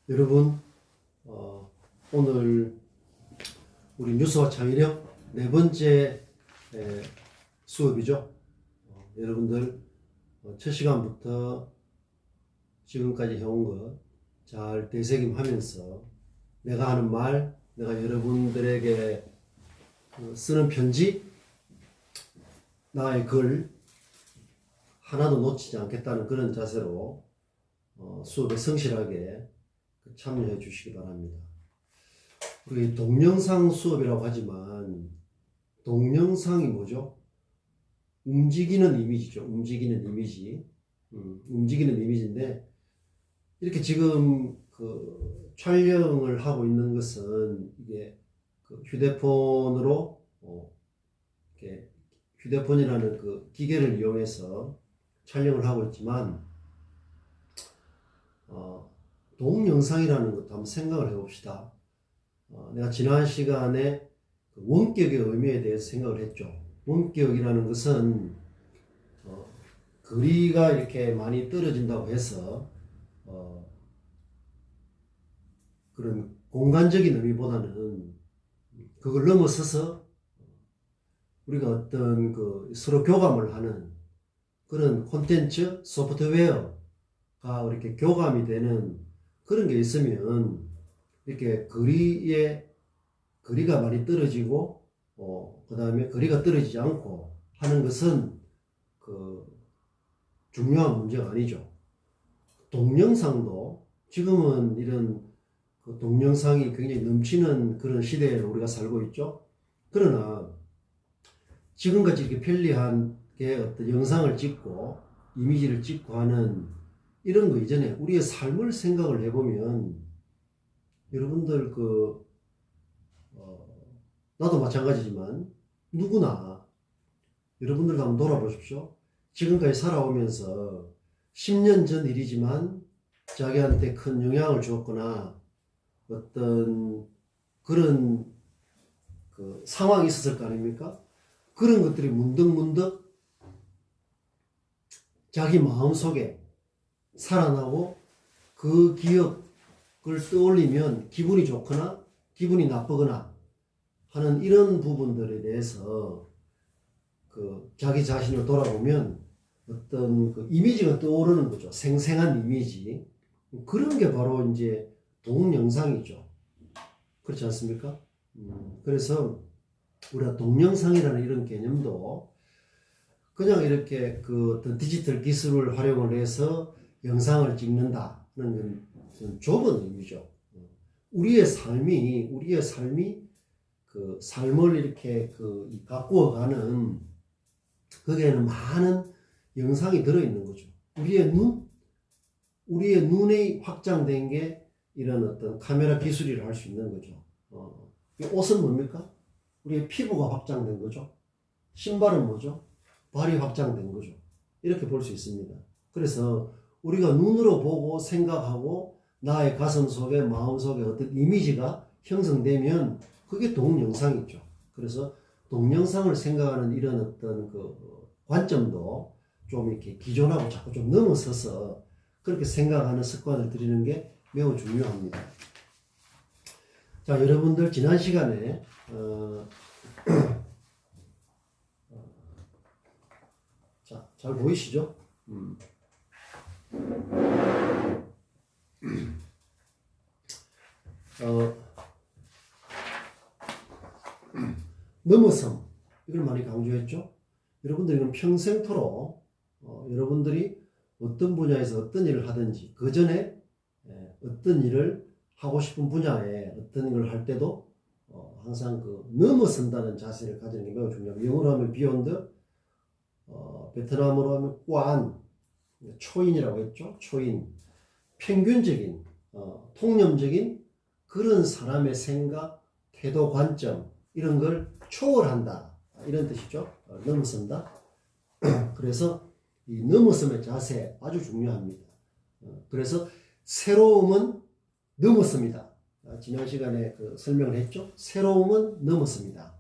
여러분, 오늘 우리 뉴스와 창의력 네 번째 수업이죠. 여러분들 첫 시간부터 지금까지 해온 것 잘 되새김하면서 내가 하는 말, 내가 여러분들에게 쓰는 편지, 나의 글 하나도 놓치지 않겠다는 그런 자세로 수업에 성실하게 참여해 주시기 바랍니다. 우리 동영상 수업이라고 하지만 동영상이 뭐죠? 움직이는 이미지죠. 움직이는 이미지. 움직이는 이미지인데 이렇게 지금 그 촬영을 하고 있는 것은 이게 그 휴대폰으로 이렇게 휴대폰이라는 그 기계를 이용해서 촬영을 하고 있지만 동영상이라는 것도 한번 생각을 해봅시다. 내가 지난 시간에 그 원격의 의미에 대해서 생각을 했죠. 원격이라는 것은 거리가 이렇게 많이 떨어진다고 해서 그런 공간적인 의미보다는 그걸 넘어서서 우리가 어떤 그 서로 교감을 하는 그런 콘텐츠, 소프트웨어가 이렇게 교감이 되는 그런 게 있으면 이렇게 거리가 많이 떨어지고 그 다음에 거리가 떨어지지 않고 하는 것은 그 중요한 문제가 아니죠. 동영상도 지금은 이런 그 동영상이 굉장히 넘치는 그런 시대에 우리가 살고 있죠. 그러나 지금같이 이렇게 편리하게 어떤 영상을 찍고 이미지를 찍고 하는 이런 거 이전에 우리의 삶을 생각을 해보면 여러분들 나도 마찬가지지만 누구나 여러분들도 한번 돌아보십시오. 지금까지 살아오면서 10년 전 일이지만 자기한테 큰 영향을 주었거나 어떤 그런 그 상황이 있었을 거 아닙니까? 그런 것들이 문득문득 자기 마음속에 살아나고 그 기억을 떠올리면 기분이 좋거나 기분이 나쁘거나 하는 이런 부분들에 대해서 그 자기 자신을 돌아보면 어떤 그 이미지가 떠오르는 거죠. 생생한 이미지. 그런 게 바로 이제 동영상이죠. 그렇지 않습니까? 그래서 우리가 동영상이라는 이런 개념도 그냥 이렇게 그 어떤 디지털 기술을 활용을 해서 영상을 찍는다는 건 좁은 의미죠. 우리의 삶이 그 삶을 이렇게 그 가꾸어가는 거기에는 많은 영상이 들어있는 거죠. 우리의 눈에 확장된 게 이런 어떤 카메라 기술이라 할 수 있는 거죠. 옷은 뭡니까? 우리의 피부가 확장된 거죠. 신발은 뭐죠? 발이 확장된 거죠. 이렇게 볼 수 있습니다. 그래서 우리가 눈으로 보고 생각하고 나의 가슴 속에 마음 속에 어떤 이미지가 형성되면 그게 동영상이죠. 그래서 동영상을 생각하는 이런 어떤 그 관점도 좀 이렇게 기존하고 자꾸 좀 넘어서서 그렇게 생각하는 습관을 들이는 게 매우 중요합니다. 자, 여러분들 지난 시간에 자, 잘 보이시죠? 넘어섬 이걸 많이 강조했죠. 여러분들 이건 평생토록 여러분들이 어떤 분야에서 어떤 일을 하든지 그 전에 어떤 일을 하고 싶은 분야에 어떤 걸 할 때도 항상 그 넘어선다는 자세를 가지는 게 매우 중요합니다. 영어로 하면 beyond, 베트남어로 하면 꽌, 초인이라고 했죠. 초인, 평균적인, 통념적인 그런 사람의 생각, 태도, 관점 이런 걸 초월한다 이런 뜻이죠. 넘어선다. 그래서 이 넘어섬의 자세 아주 중요합니다. 그래서 새로움은 넘었습니다. 지난 시간에 그 설명을 했죠. 새로움은 넘었습니다.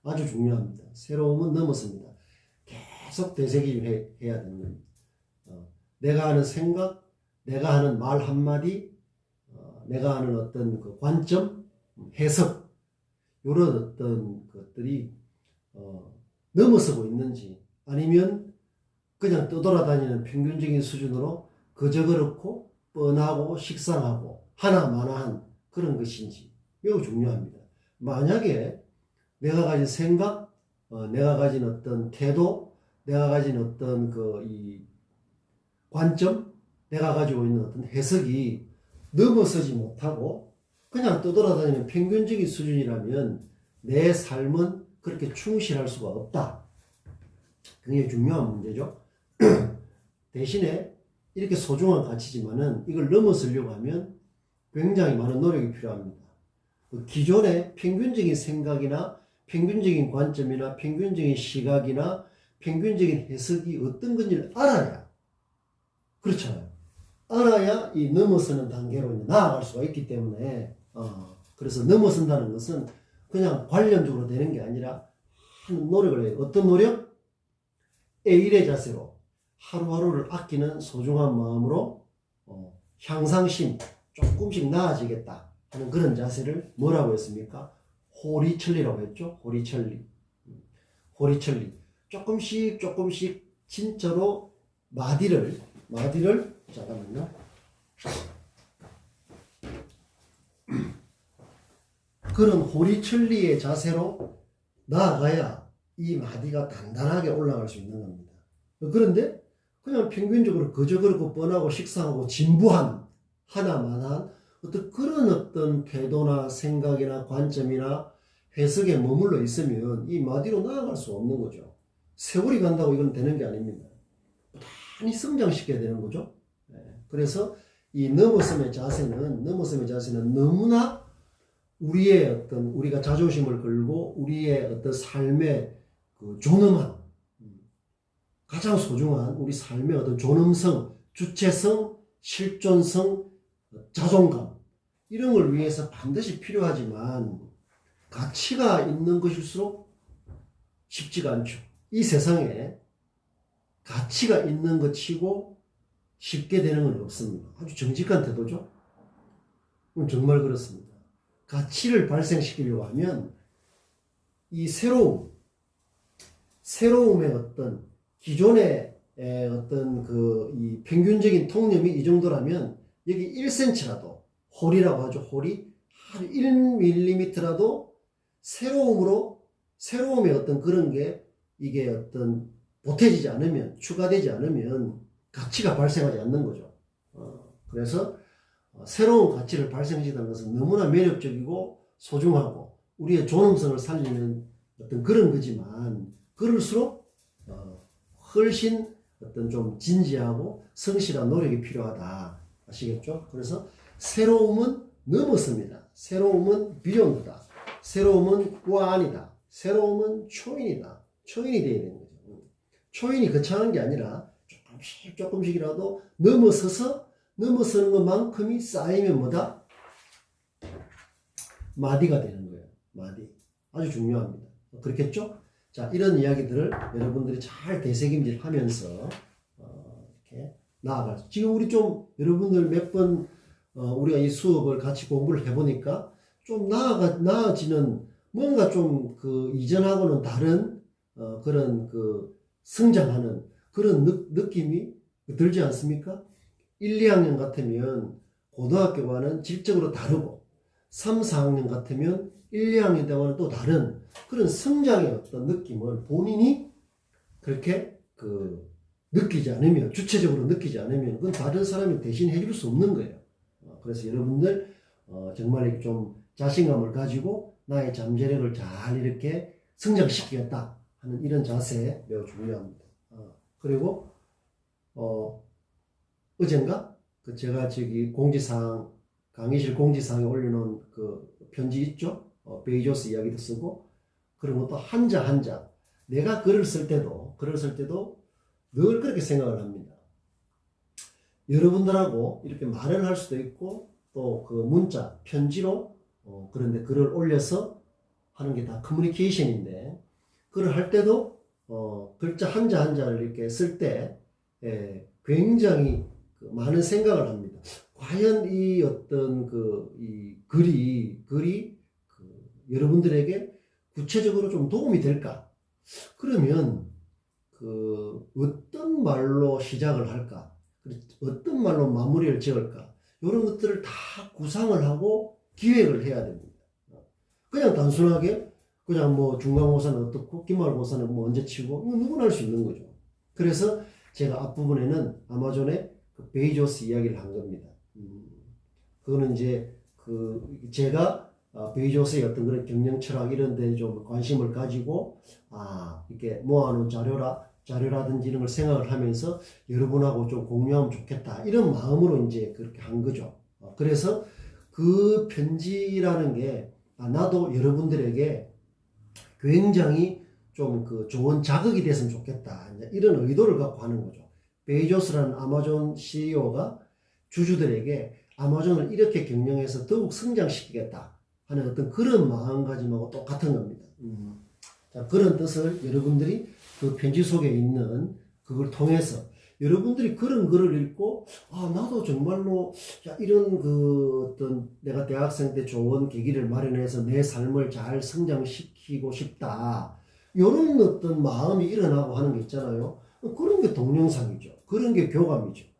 아주 중요합니다. 새로움은 넘었습니다. 계속 되새김해야 되는 겁니다. 내가 하는 생각, 내가 하는 말 한마디, 내가 하는 어떤 그 관점, 해석, 이런 어떤 것들이 넘어서고 있는지, 아니면 그냥 떠돌아다니는 평균적인 수준으로 그저 그렇고 뻔하고 식상하고 하나마나한 그런 것인지 매우 중요합니다. 만약에 내가 가진 생각, 내가 가진 어떤 태도, 내가 가진 어떤 이 관점, 내가 가지고 있는 어떤 해석이 넘어서지 못하고 그냥 떠돌아다니는 평균적인 수준이라면 내 삶은 그렇게 충실할 수가 없다. 굉장히 중요한 문제죠. 대신에 이렇게 소중한 가치지만은 이걸 넘어서려고 하면 굉장히 많은 노력이 필요합니다. 기존의 평균적인 생각이나 평균적인 관점이나 평균적인 시각이나 평균적인 해석이 어떤 건지를 알아야, 그렇잖아요. 알아야 이 넘어서는 단계로 나아갈 수가 있기 때문에, 그래서 넘어선다는 것은 그냥 관념적으로 되는 게 아니라 하는 노력을 해요. 어떤 노력? A일의 자세로 하루하루를 아끼는 소중한 마음으로 향상심, 조금씩 나아지겠다 하는 그런 자세를 뭐라고 했습니까? 호리천리라고 했죠. 호리천리. 호리천리. 조금씩 진짜로 마디를 잠깐만요. 그런 호리천리의 자세로 나아가야 이 마디가 단단하게 올라갈 수 있는 겁니다. 그런데 그냥 평균적으로 그저 그렇고 뻔하고 식상하고 진부한 하나만한 그런 어떤 태도나 생각이나 관점이나 해석에 머물러 있으면 이 마디로 나아갈 수 없는 거죠. 세월이 간다고 이건 되는 게 아닙니다. 많이 성장시켜야 되는 거죠. 그래서 이 넘어섬의 자세는 너무나 우리가 자존심을 걸고 우리의 어떤 삶의 그 존엄한, 가장 소중한 우리 삶의 어떤 존엄성, 주체성, 실존성, 자존감, 이런 걸 위해서 반드시 필요하지만 가치가 있는 것일수록 쉽지가 않죠. 이 세상에 가치가 있는 것 치고 쉽게 되는 건 없습니다. 아주 정직한 태도죠. 정말 그렇습니다. 가치를 발생시키려고 하면 이 새로움의 어떤 기존의 어떤 이 평균적인 통념이 이 정도라면 여기 1cm라도, 홀이라고 하죠. 홀이 한 1mm라도 새로움의 어떤 그런 게 이게 어떤 보태지지 않으면, 추가되지 않으면 가치가 발생하지 않는 거죠. 그래서 새로운 가치를 발생시키는 것은 너무나 매력적이고 소중하고 우리의 존엄성을 살리는 어떤 그런 거지만, 그럴수록 훨씬 어떤 좀 진지하고 성실한 노력이 필요하다. 아시겠죠? 그래서 새로움은 넘어섭니다. 새로움은 비욘드다. 새로움은 꾸안이다. 새로움은 초인이다. 초인이 되어야 되는 거죠. 초인이 거창한 게 아니라 조금씩이라도 넘어서는 것만큼이 쌓이면 뭐다? 마디가 되는 거예요. 마디. 아주 중요합니다. 그렇겠죠? 자, 이런 이야기들을 여러분들이 잘 되새김질 하면서 이렇게 나아갈 수. 지금 우리 좀 여러분들 몇 번 우리가 이 수업을 같이 공부를 해보니까 좀 나아지는, 뭔가 좀 이전하고는 다른 그런 성장하는 그런 느낌이 들지 않습니까? 1, 2학년 같으면 고등학교와는 질적으로 다르고 3, 4학년 같으면 1, 2학년 때와는 또 다른 그런 성장의 어떤 느낌을 본인이 그렇게 느끼지 않으면, 주체적으로 느끼지 않으면 그건 다른 사람이 대신 해줄 수 없는 거예요. 그래서 여러분들 정말 좀 자신감을 가지고 나의 잠재력을 잘 이렇게 성장시키겠다 하는 이런 자세 매우 중요합니다. 그리고 어젠가 제가 공지사항, 강의실 공지사항에 올려놓은 편지 있죠? 베이조스 이야기도 쓰고, 그런 것도 한자 내가 글을 쓸 때도 늘 그렇게 생각을 합니다. 여러분들하고 이렇게 말을 할 수도 있고 또 문자, 편지로 그런데 글을 올려서 하는 게 다 커뮤니케이션인데, 글을 할 때도 글자 한자를 이렇게 쓸 때 굉장히 많은 생각을 합니다. 과연 이 어떤 이 글이 여러분들에게 구체적으로 좀 도움이 될까? 그러면 어떤 말로 시작을 할까? 어떤 말로 마무리를 지을까? 이런 것들을 다 구상을 하고 기획을 해야 됩니다. 그냥 단순하게 그냥 뭐 중간고사는 어떻고 기말고사는 뭐 언제 치고 이거 누구나 할 수 있는 거죠. 그래서 제가 앞부분에는 아마존의 베이조스 이야기를 한 겁니다. 그거는 이제 제가 베이조스의 어떤 그런 경영 철학 이런 데 좀 관심을 가지고 이렇게 모아놓은 자료라든지 이런 걸 생각을 하면서 여러분하고 좀 공유하면 좋겠다 이런 마음으로 이제 그렇게 한 거죠. 그래서 그 편지라는 게 나도 여러분들에게 굉장히 좀 좋은 자극이 됐으면 좋겠다 이런 의도를 갖고 하는 거죠. 베이조스라는 아마존 CEO가 주주들에게 아마존을 이렇게 경영해서 더욱 성장시키겠다 하는 어떤 그런 마음가짐하고 똑같은 겁니다. 자, 그런 뜻을 여러분들이 그 편지 속에 있는 그걸 통해서 여러분들이 그런 글을 읽고 나도 정말로 이런 어떤 내가 대학생 때 좋은 계기를 마련해서 내 삶을 잘 성장시키고 싶다 이런 어떤 마음이 일어나고 하는 게 있잖아요. 그런 게 동영상이죠. 그런 게 교감이죠.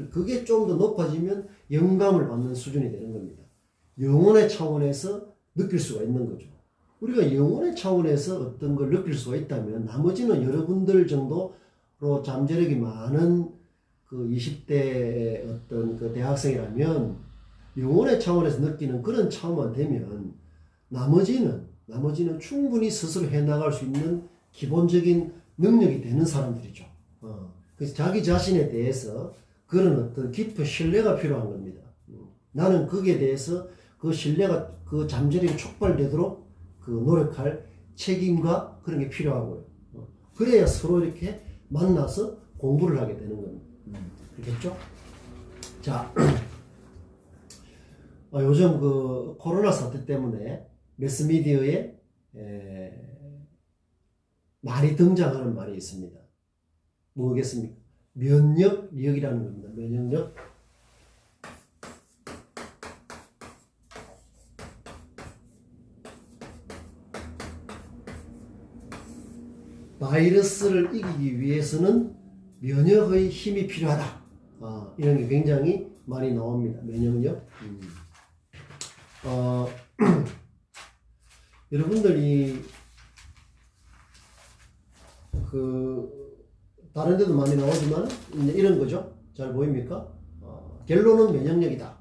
그게 좀 더 높아지면 영감을 받는 수준이 되는 겁니다. 영혼의 차원에서 느낄 수가 있는 거죠. 우리가 영혼의 차원에서 어떤 걸 느낄 수가 있다면 나머지는 여러분들 정도로 잠재력이 많은 20대의 어떤 대학생이라면 영혼의 차원에서 느끼는 그런 차원만 되면 나머지는 충분히 스스로 해나갈 수 있는 기본적인 능력이 되는 사람들이죠. 그래서 자기 자신에 대해서 그런 어떤 깊은 신뢰가 필요한 겁니다. 나는 거기에 대해서 그 신뢰가 그 잠재력이 촉발되도록 노력할 책임과 그런 게 필요하고요. 그래야 서로 이렇게 만나서 공부를 하게 되는 겁니다. 그렇겠죠? 자, 요즘 코로나 사태 때문에 매스미디어에 많이 등장하는 말이 있습니다. 뭐겠습니까? 면역력이라는 겁니다. 면역력. 바이러스를 이기기 위해서는 면역의 힘이 필요하다. 이런 게 굉장히 많이 나옵니다. 면역력. 여러분들이 다른 데도 많이 나오지만 이런 거죠. 잘 보입니까? 결론은 면역력이다.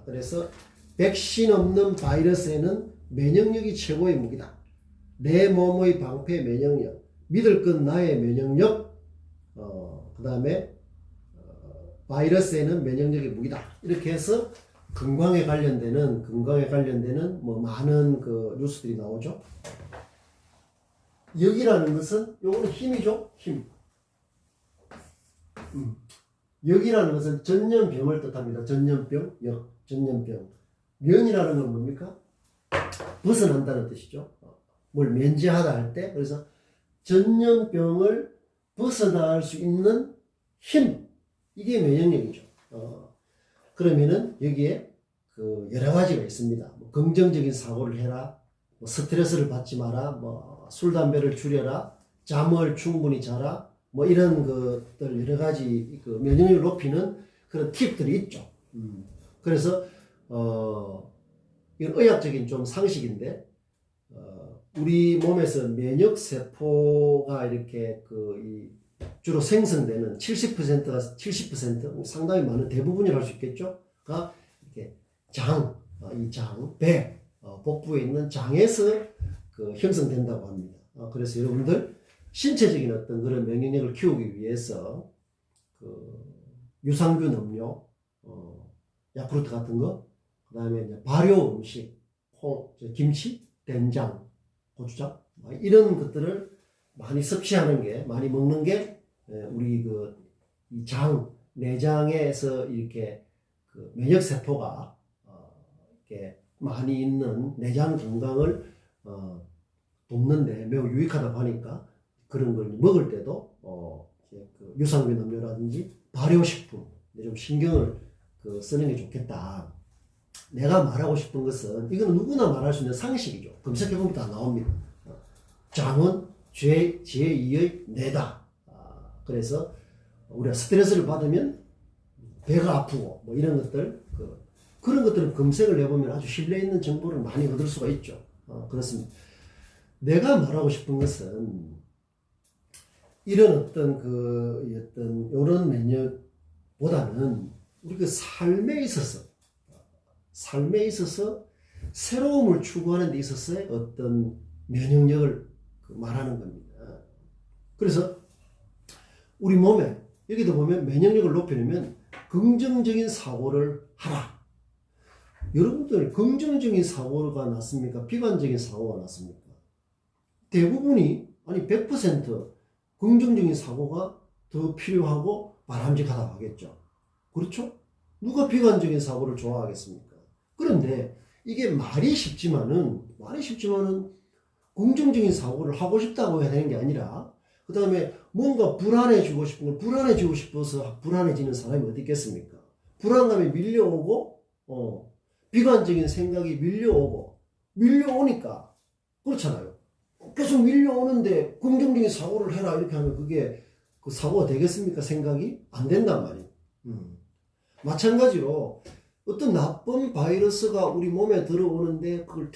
그래서 백신 없는 바이러스에는 면역력이 최고의 무기다. 내 몸의 방패 면역력, 믿을 건 나의 면역력, 그 다음에 바이러스에는 면역력이 무기다. 이렇게 해서 건강에 관련되는 뭐 많은 뉴스들이 나오죠. 역이라는 것은 요거는 힘이죠. 힘. 역이라는 것은 전염병을 뜻합니다. 전염병, 역, 전염병. 면이라는 건 뭡니까? 벗어난다는 뜻이죠. 뭘 면제하다 할 때, 그래서 전염병을 벗어날 수 있는 힘, 이게 면역력이죠. 그러면은 여기에 여러 가지가 있습니다. 뭐 긍정적인 사고를 해라, 뭐 스트레스를 받지 마라, 뭐 술 담배를 줄여라, 잠을 충분히 자라, 뭐 이런 것들 여러 가지 면역력을 높이는 그런 팁들이 있죠. 그래서 이건 의학적인 좀 상식인데 우리 몸에서 면역 세포가 이렇게 주로 생성되는 70%가 70% 상당히 많은 대부분이라 할 수 있겠죠.가 이렇게 이 장, 배, 복부에 있는 장에서 형성된다고 합니다. 그래서 여러분들 신체적인 어떤 그런 면역력을 키우기 위해서 유산균 음료, 야쿠르트 같은 거, 그 다음에 발효 음식, 김치, 된장, 고추장 이런 것들을 많이 섭취하는 게, 많이 먹는 게 우리 이 장, 내장에서 이렇게 면역 세포가 이렇게 많이 있는 내장 건강을 돕는데 매우 유익하다고 하니까 그런 걸 먹을 때도 유산균 음료라든지 발효식품 좀 신경을 쓰는 게 좋겠다. 내가 말하고 싶은 것은 이건 누구나 말할 수 있는 상식이죠. 검색해보면 다 나옵니다. 장은 제2의 뇌다. 그래서 우리가 스트레스를 받으면 배가 아프고 뭐 이런 것들 그런 것들은 검색을 해보면 아주 신뢰 있는 정보를 많이 얻을 수가 있죠. 그렇습니다. 내가 말하고 싶은 것은 이런 어떤 요런 면역보다는 우리 그 삶에 있어서 새로움을 추구하는 데 있어서의 어떤 면역력을 말하는 겁니다. 그래서 우리 몸에 여기도 보면 면역력을 높이려면 긍정적인 사고를 하라. 여러분들 긍정적인 사고가 났습니까? 비관적인 사고가 났습니까? 대부분이 아니 100% 긍정적인 사고가 더 필요하고 바람직하다고 하겠죠. 그렇죠? 누가 비관적인 사고를 좋아하겠습니까? 그런데 이게 말이 쉽지만은 긍정적인 사고를 하고 싶다고 해야 되는 게 아니라 그 다음에 뭔가 불안해지고 싶은 걸 불안해지고 싶어서 불안해지는 사람이 어디 있겠습니까? 불안감이 밀려오고 비관적인 생각이 밀려오니까 그렇잖아요. 계속 밀려오는데 긍정적인 사고를 해라 이렇게 하면 그게 그 사고가 되겠습니까? 생각이 안 된단 말이에요. 마찬가지로 어떤 나쁜 바이러스가 우리 몸에 들어오는데 그걸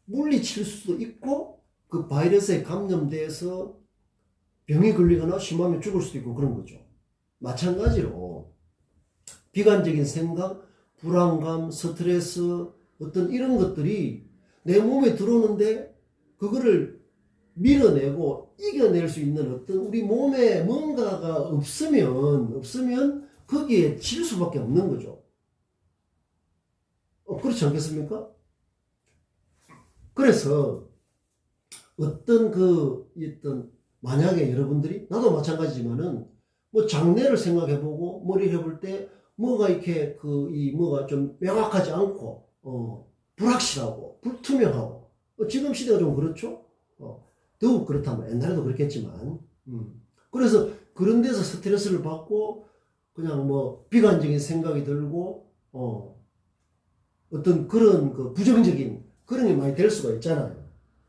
물리칠 수도 있고 그 바이러스에 감염돼서 병이 걸리거나 심하면 죽을 수도 있고 그런 거죠. 마찬가지로 비관적인 생각, 불안감, 스트레스 어떤 이런 것들이 내 몸에 들어오는데 그거를 밀어내고 이겨낼 수 있는 어떤 우리 몸에 뭔가가 없으면 거기에 질 수밖에 없는 거죠. 그렇지 않겠습니까? 그래서 만약에 여러분들이 나도 마찬가지지만은 뭐 장래를 생각해보고 머리를 해볼 때 뭐가 이렇게 뭐가 좀 명확하지 않고 불확실하고 불투명하고 지금 시대가 좀 그렇죠. 더욱 그렇다면 옛날에도 그렇겠지만 그래서 그런 데서 스트레스를 받고 그냥 뭐 비관적인 생각이 들고 어떤 그런 부정적인 그런 게 많이 될 수가 있잖아요.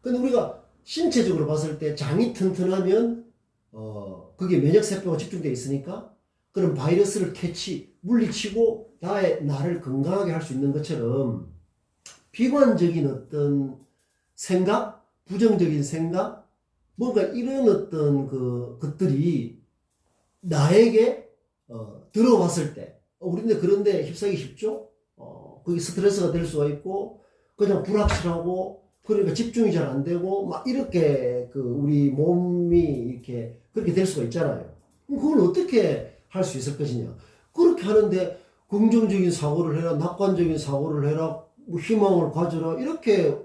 근데 우리가 신체적으로 봤을 때 장이 튼튼하면 그게 면역세포가 집중되어 있으니까 그런 바이러스를 물리치고 나를 건강하게 할 수 있는 것처럼 비관적인 어떤 생각, 부정적인 생각, 뭔가 이런 어떤 것들이 나에게 들어왔을 때 우리는 그런데 휩싸이기 쉽죠? 그게 스트레스가 될 수가 있고 그냥 불확실하고 그러니까 집중이 잘 안 되고 막 이렇게 우리 몸이 이렇게 그렇게 될 수가 있잖아요. 그걸 어떻게 할 수 있을 것이냐? 그렇게 하는데 긍정적인 사고를 해라, 낙관적인 사고를 해라, 뭐 희망을 가져라 이렇게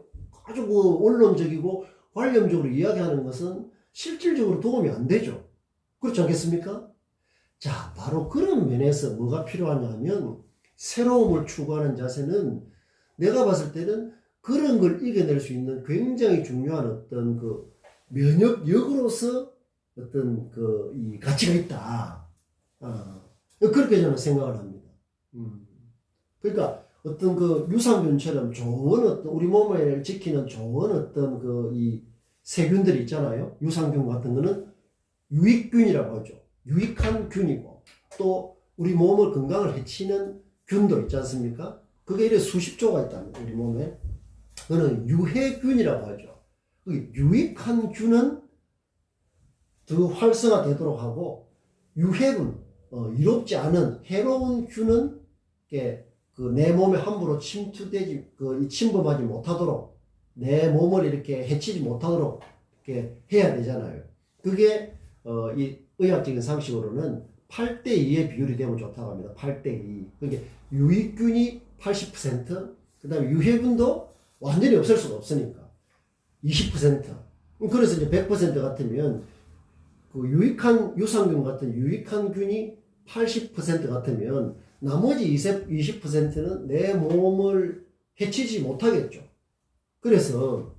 아주 원론적이고 관념적으로 이야기하는 것은 실질적으로 도움이 안 되죠. 그렇지 않겠습니까? 자, 바로 그런 면에서 뭐가 필요하냐 하면 새로움을 추구하는 자세는 내가 봤을 때는 그런 걸 이겨낼 수 있는 굉장히 중요한 어떤 면역력으로서 어떤 이 가치가 있다. 그렇게 저는 생각을 합니다. 그러니까 어떤 유산균처럼 좋은 어떤 우리 몸을 지키는 좋은 어떤 이 세균들이 있잖아요. 유산균 같은 거는 유익균이라고 하죠. 유익한 균이고 또 우리 몸을 건강을 해치는 균도 있지 않습니까? 그게 이래 수십 조가 있답니다. 우리 몸에. 그거는 유해균이라고 하죠. 유익한 균은 더 활성화되도록 하고 유해균, 이롭지 않은 해로운 균은 내 몸에 함부로 침범하지 못하도록 내 몸을 이렇게 해치지 못하도록 이렇게 해야 되잖아요. 그게 이 의학적인 상식으로는 8대2의 비율이 되면 좋다고 합니다. 8대2. 그러니까 유익균이 80%, 그 다음에 유해균도 완전히 없앨 수가 없으니까 20%. 그래서 이제 100% 같으면 유익한 유산균 같은 유익한 균이 80% 같으면 나머지 20%는 내 몸을 해치지 못하겠죠. 그래서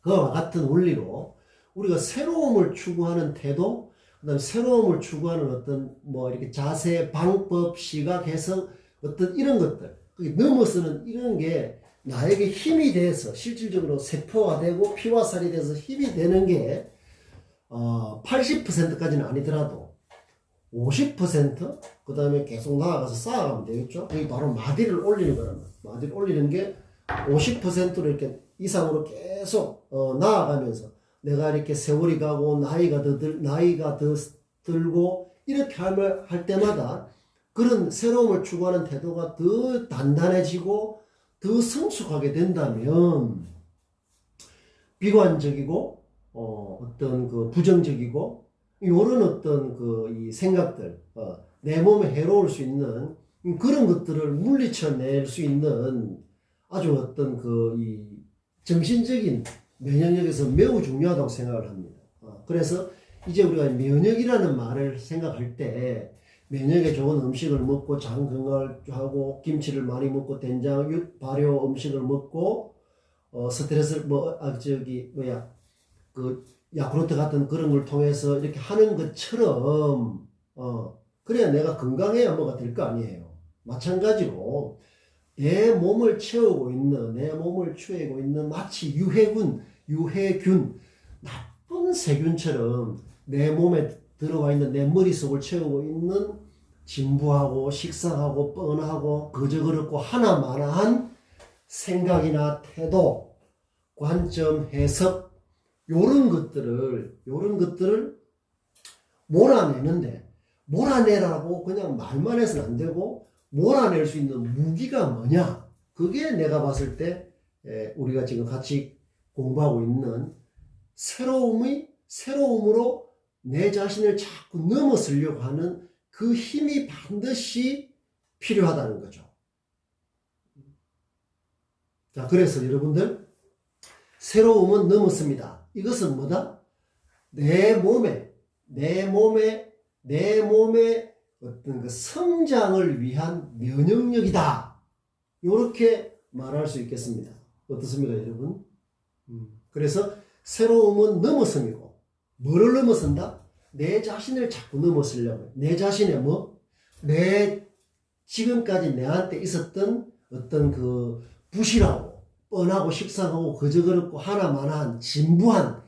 그와 같은 원리로 우리가 새로움을 추구하는 태도, 그 다음에 새로움을 추구하는 어떤 이렇게 자세, 방법, 시각, 해석 어떤 이런 것들, 넘어서는 이런 게 나에게 힘이 돼서 실질적으로 세포화되고 피와 살이 돼서 힘이 되는 게 80%까지는 아니더라도 50%? 그 다음에 계속 나아가서 쌓아가면 되겠죠? 여기 바로 마디를 올리는 거라면 마디를 올리는 게 50%로 이렇게 이상으로 계속 나아가면서 내가 이렇게 세월이 가고 나이가 더 들고 이렇게 할 때마다 그런 새로움을 추구하는 태도가 더 단단해지고 더 성숙하게 된다면 비관적이고 어떤 그 부정적이고 이런 어떤 이 생각들 내 몸에 해로울 수 있는 그런 것들을 물리쳐낼 수 있는 아주 어떤 이 정신적인 면역력에서 매우 중요하다고 생각을 합니다. 그래서 이제 우리가 면역이라는 말을 생각할 때 면역에 좋은 음식을 먹고 장 건강을 하고 김치를 많이 먹고 된장, 육, 발효 음식을 먹고 스트레스를 야쿠르트 같은 그런 걸 통해서 이렇게 하는 것처럼 그래야 내가 건강해야 뭐가 될 거 아니에요. 마찬가지로 내 몸을 채우고 있는 내 몸을 채우고 있는 마치 유해균 나쁜 세균처럼 내 몸에 들어와 있는 내 머릿속을 채우고 있는 진부하고 식상하고 뻔하고 그저그렇고 하나마나한 생각이나 태도, 관점, 해석 요런 것들을 몰아내는데 몰아내라고 그냥 말만 해서는 안 되고 몰아낼 수 있는 무기가 뭐냐? 그게 내가 봤을 때 우리가 지금 같이 공부하고 있는 새로움으로 내 자신을 자꾸 넘어서려고 하는 그 힘이 반드시 필요하다는 거죠. 자, 그래서 여러분들 새로움은 넘었습니다. 이것은 뭐다? 내 몸의 어떤 그 성장을 위한 면역력이다. 이렇게 말할 수 있겠습니다. 어떻습니까, 여러분? 그래서 새로움은 넘어섬이고, 뭐를 넘어선다? 내 자신을 자꾸 넘어서려고. 내 자신의 지금까지 내한테 있었던 어떤 그 부실하고, 뻔하고, 식상하고, 그저그렇고, 하나만한, 진부한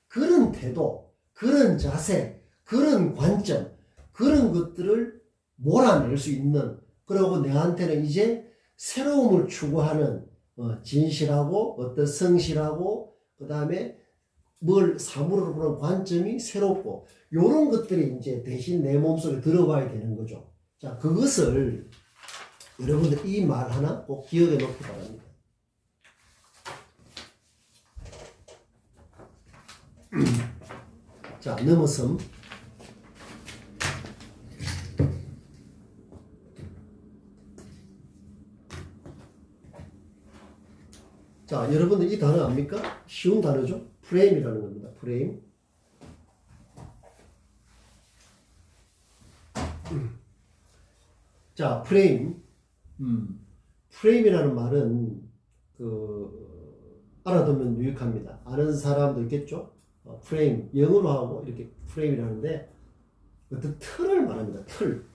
그런 태도, 그런 자세, 그런 관점, 그런 것들을 몰아낼 수 있는, 그리고 내한테는 이제 새로움을 추구하는 진실하고 어떤 성실하고 그 다음에 뭘 사물을 보는 관점이 새롭고 이런 것들이 이제 대신 내 몸속에 들어와야 되는 거죠. 자, 그것을 여러분들 이 말 하나 꼭 기억해 놓기 바랍니다. 자, 넘어섬. 자, 여러분들 이 단어 압니까? 쉬운 단어죠? 프레임이라는 겁니다. 프레임. 자, 프레임. 프레임이라는 말은 알아두면 유익합니다. 아는 사람도 있겠죠? 프레임. 영어로 하고 이렇게 프레임이라는데 어떤 틀을 말합니다. 틀.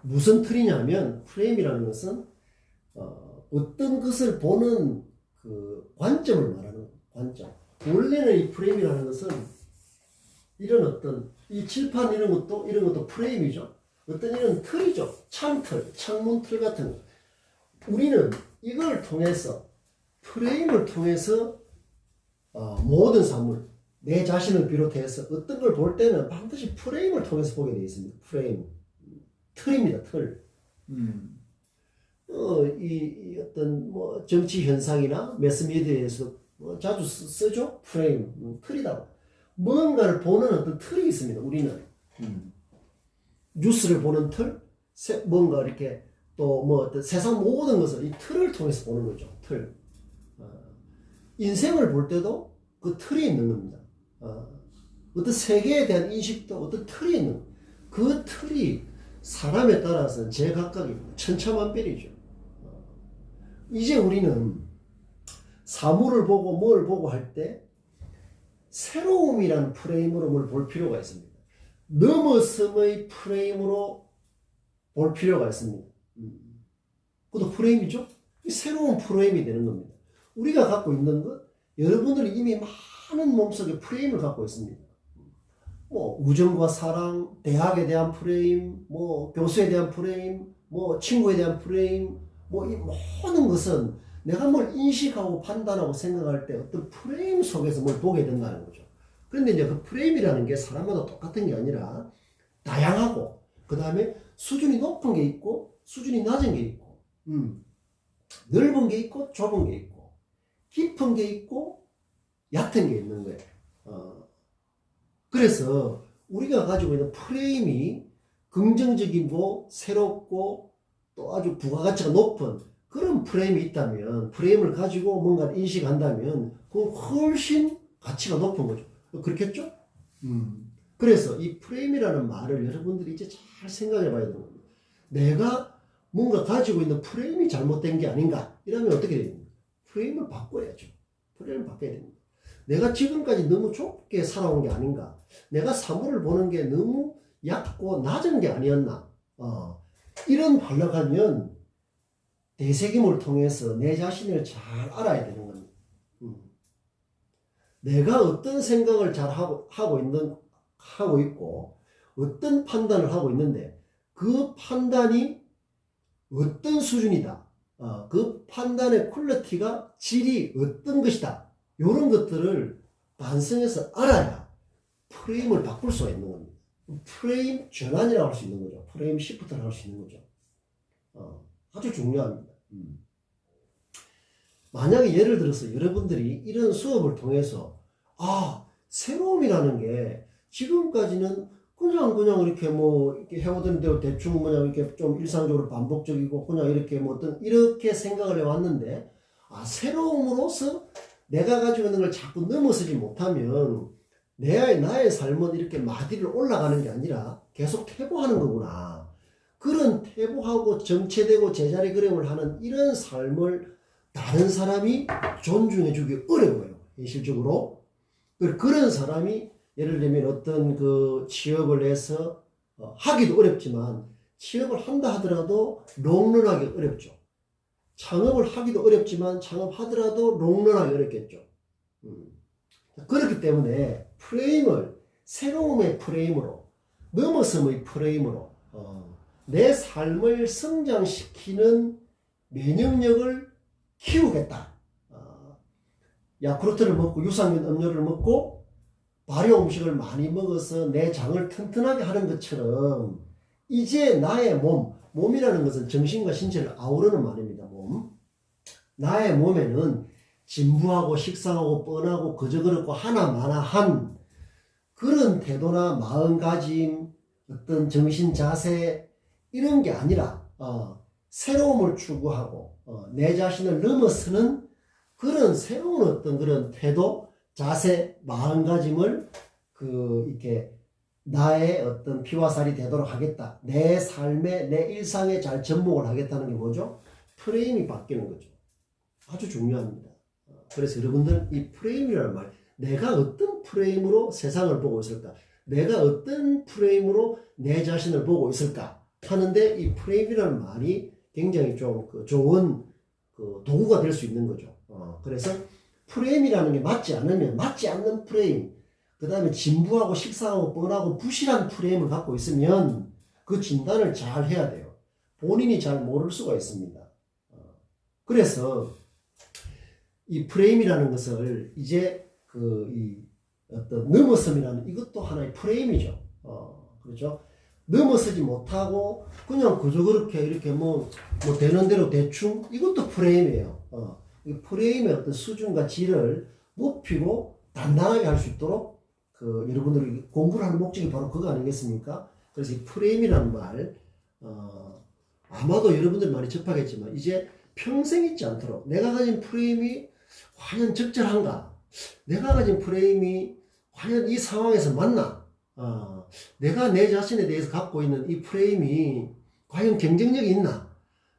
무슨 틀이냐면 프레임이라는 것은 어떤 것을 보는 그 관점을 말하는 관점. 원래는 이 프레임이라는 것은 이런 어떤 이 칠판 이런 것도 프레임이죠. 어떤 이런 틀이죠. 창틀, 창문 틀 같은 거. 우리는 이걸 통해서 프레임을 통해서 모든 사물, 내 자신을 비롯해서 어떤 걸 볼 때는 반드시 프레임을 통해서 보게 되어 있습니다. 프레임. 틀입니다, 틀. 이 어떤 정치 현상이나 매스미디어에서 자주 쓰죠? 프레임. 틀이다. 뭔가를 보는 어떤 틀이 있습니다, 우리는. 뉴스를 보는 틀, 뭔가 이렇게 또 어떤 세상 모든 것을 이 틀을 통해서 보는 거죠, 틀. 인생을 볼 때도 그 틀이 있는 겁니다. 어떤 세계에 대한 인식도 어떤 틀이 있는 겁니다. 그 틀이 사람에 따라서는 제각각이고 천차만별이죠. 이제 우리는 사물을 보고 뭘 보고 할 때 새로움이란 프레임으로 뭘 볼 필요가 있습니다. 넘어섬의 프레임으로 볼 필요가 있습니다. 그것도 프레임이죠? 새로운 프레임이 되는 겁니다. 우리가 갖고 있는 것, 여러분들이 이미 많은 몸속에 프레임을 갖고 있습니다. 뭐 우정과 사랑, 대학에 대한 프레임, 뭐 교수에 대한 프레임, 뭐 친구에 대한 프레임, 뭐 이 모든 것은 내가 뭘 인식하고 판단하고 생각할 때 어떤 프레임 속에서 뭘 보게 된다는 거죠. 그런데 이제 그 프레임이라는 게 사람마다 똑같은 게 아니라 다양하고, 그 다음에 수준이 높은 게 있고 수준이 낮은 게 있고, 넓은 게 있고 좁은 게 있고, 깊은 게 있고 얕은 게 있는 거예요. 그래서 우리가 가지고 있는 프레임이 긍정적이고 새롭고 또 아주 부가가치가 높은 그런 프레임이 있다면, 프레임을 가지고 뭔가를 인식한다면 그건 훨씬 가치가 높은 거죠. 그렇겠죠? 그래서 이 프레임이라는 말을 여러분들이 이제 잘 생각해 봐야 되는 겁니다. 내가 뭔가 가지고 있는 프레임이 잘못된 게 아닌가? 이러면 어떻게 됩니까? 프레임을 바꿔야죠. 프레임을 바꿔야 됩니다. 내가 지금까지 너무 좁게 살아온 게 아닌가? 내가 사물을 보는 게 너무 얕고 낮은 게 아니었나? 이런 반락하면 되새김을 통해서 내 자신을 잘 알아야 되는 겁니다. 내가 어떤 생각을 잘 하고 있고 어떤 판단을 하고 있는데 그 판단이 어떤 수준이다. 그 판단의 퀄리티가 질이 어떤 것이다. 이런 것들을 반성해서 알아야 프레임을 바꿀 수가 있는 겁니다. 프레임 전환이라고 할 수 있는 거죠. 프레임 시프트라고 할 수 있는 거죠. 아주 중요합니다. 만약에 예를 들어서 여러분들이 이런 수업을 통해서 새로움이라는 게 지금까지는 그냥 이렇게 이렇게 해오던 대로 대충 이렇게 좀 일상적으로 반복적이고 그냥 이렇게 이렇게 생각을 해왔는데, 새로움으로서 내가 가지고 있는 걸 자꾸 넘어서지 못하면 나의 삶은 이렇게 마디를 올라가는 게 아니라 계속 퇴보하는 거구나. 그런 퇴보하고 정체되고 제자리걸음을 하는 이런 삶을 다른 사람이 존중해 주기 어려워요. 현실적으로. 그런 사람이 예를 들면 어떤 그 취업을 해서 하기도 어렵지만 취업을 한다 하더라도 롱런하기 어렵죠. 창업을 하기도 어렵지만 창업하더라도 롱런하기 어렵겠죠. 그렇기 때문에 프레임을 새로움의 프레임으로, 넘어섬의 프레임으로 내 삶을 성장시키는 면역력을 키우겠다. 야쿠르트를 먹고 유산균 음료를 먹고 발효 음식을 많이 먹어서 내 장을 튼튼하게 하는 것처럼 이제 나의 몸이라는 것은 정신과 신체를 아우르는 말입니다. 나의 몸에는 진부하고 식상하고 뻔하고 그저그렇고 하나마나한 그런 태도나 마음가짐, 어떤 정신 자세 이런 게 아니라 새로움을 추구하고 내 자신을 넘어서는 그런 새로운 어떤 그런 태도, 자세, 마음가짐을 이렇게 나의 어떤 피와 살이 되도록 하겠다. 내 삶에, 내 일상에 잘 접목을 하겠다는 게 뭐죠? 프레임이 바뀌는 거죠. 아주 중요합니다. 그래서 여러분들 이 프레임이라는 말, 내가 어떤 프레임으로 세상을 보고 있을까? 내가 어떤 프레임으로 내 자신을 보고 있을까? 하는데 이 프레임이라는 말이 굉장히 좀 좋은 도구가 될 수 있는 거죠. 그래서 프레임이라는 게 맞지 않으면 맞지 않는 프레임, 그 다음에 진부하고 식상하고 뻔하고 부실한 프레임을 갖고 있으면 그 진단을 잘 해야 돼요. 본인이 잘 모를 수가 있습니다. 그래서 이 프레임이라는 것을 이제 이 어떤 넘어섬이라는 이것도 하나의 프레임이죠. 그렇죠? 넘어서지 못하고 그냥 그저 그렇게 이렇게 되는 대로 대충, 이것도 프레임이에요. 이 프레임의 어떤 수준과 질을 높이고 단단하게 할 수 있도록 여러분들이 공부를 하는 목적이 바로 그거 아니겠습니까? 그래서 이 프레임이라는 말, 아마도 여러분들 많이 접하겠지만 이제 평생 잊지 않도록, 내가 가진 프레임이 과연 적절한가? 내가 가진 프레임이 과연 이 상황에서 맞나? 내가 내 자신에 대해서 갖고 있는 이 프레임이 과연 경쟁력이 있나?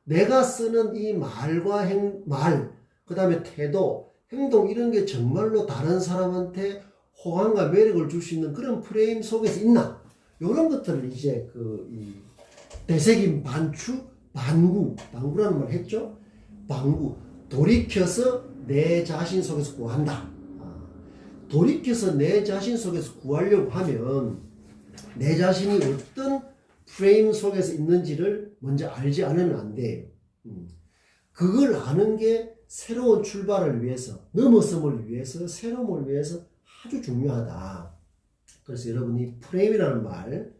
내가 쓰는 이 말과 그 다음에 태도, 행동 이런 게 정말로 다른 사람한테 호감과 매력을 줄 수 있는 그런 프레임 속에서 있나? 이런 것들을 이제 이 되새김 반추, 반구라는 말 했죠? 반구. 돌이켜서 내 자신 속에서 구한다. 돌이켜서 내 자신 속에서 구하려고 하면 내 자신이 어떤 프레임 속에서 있는지를 먼저 알지 않으면 안 돼요. 그걸 아는 게 새로운 출발을 위해서, 넘어섬을 위해서, 새로움을 위해서 아주 중요하다. 그래서 여러분이 프레임이라는 말,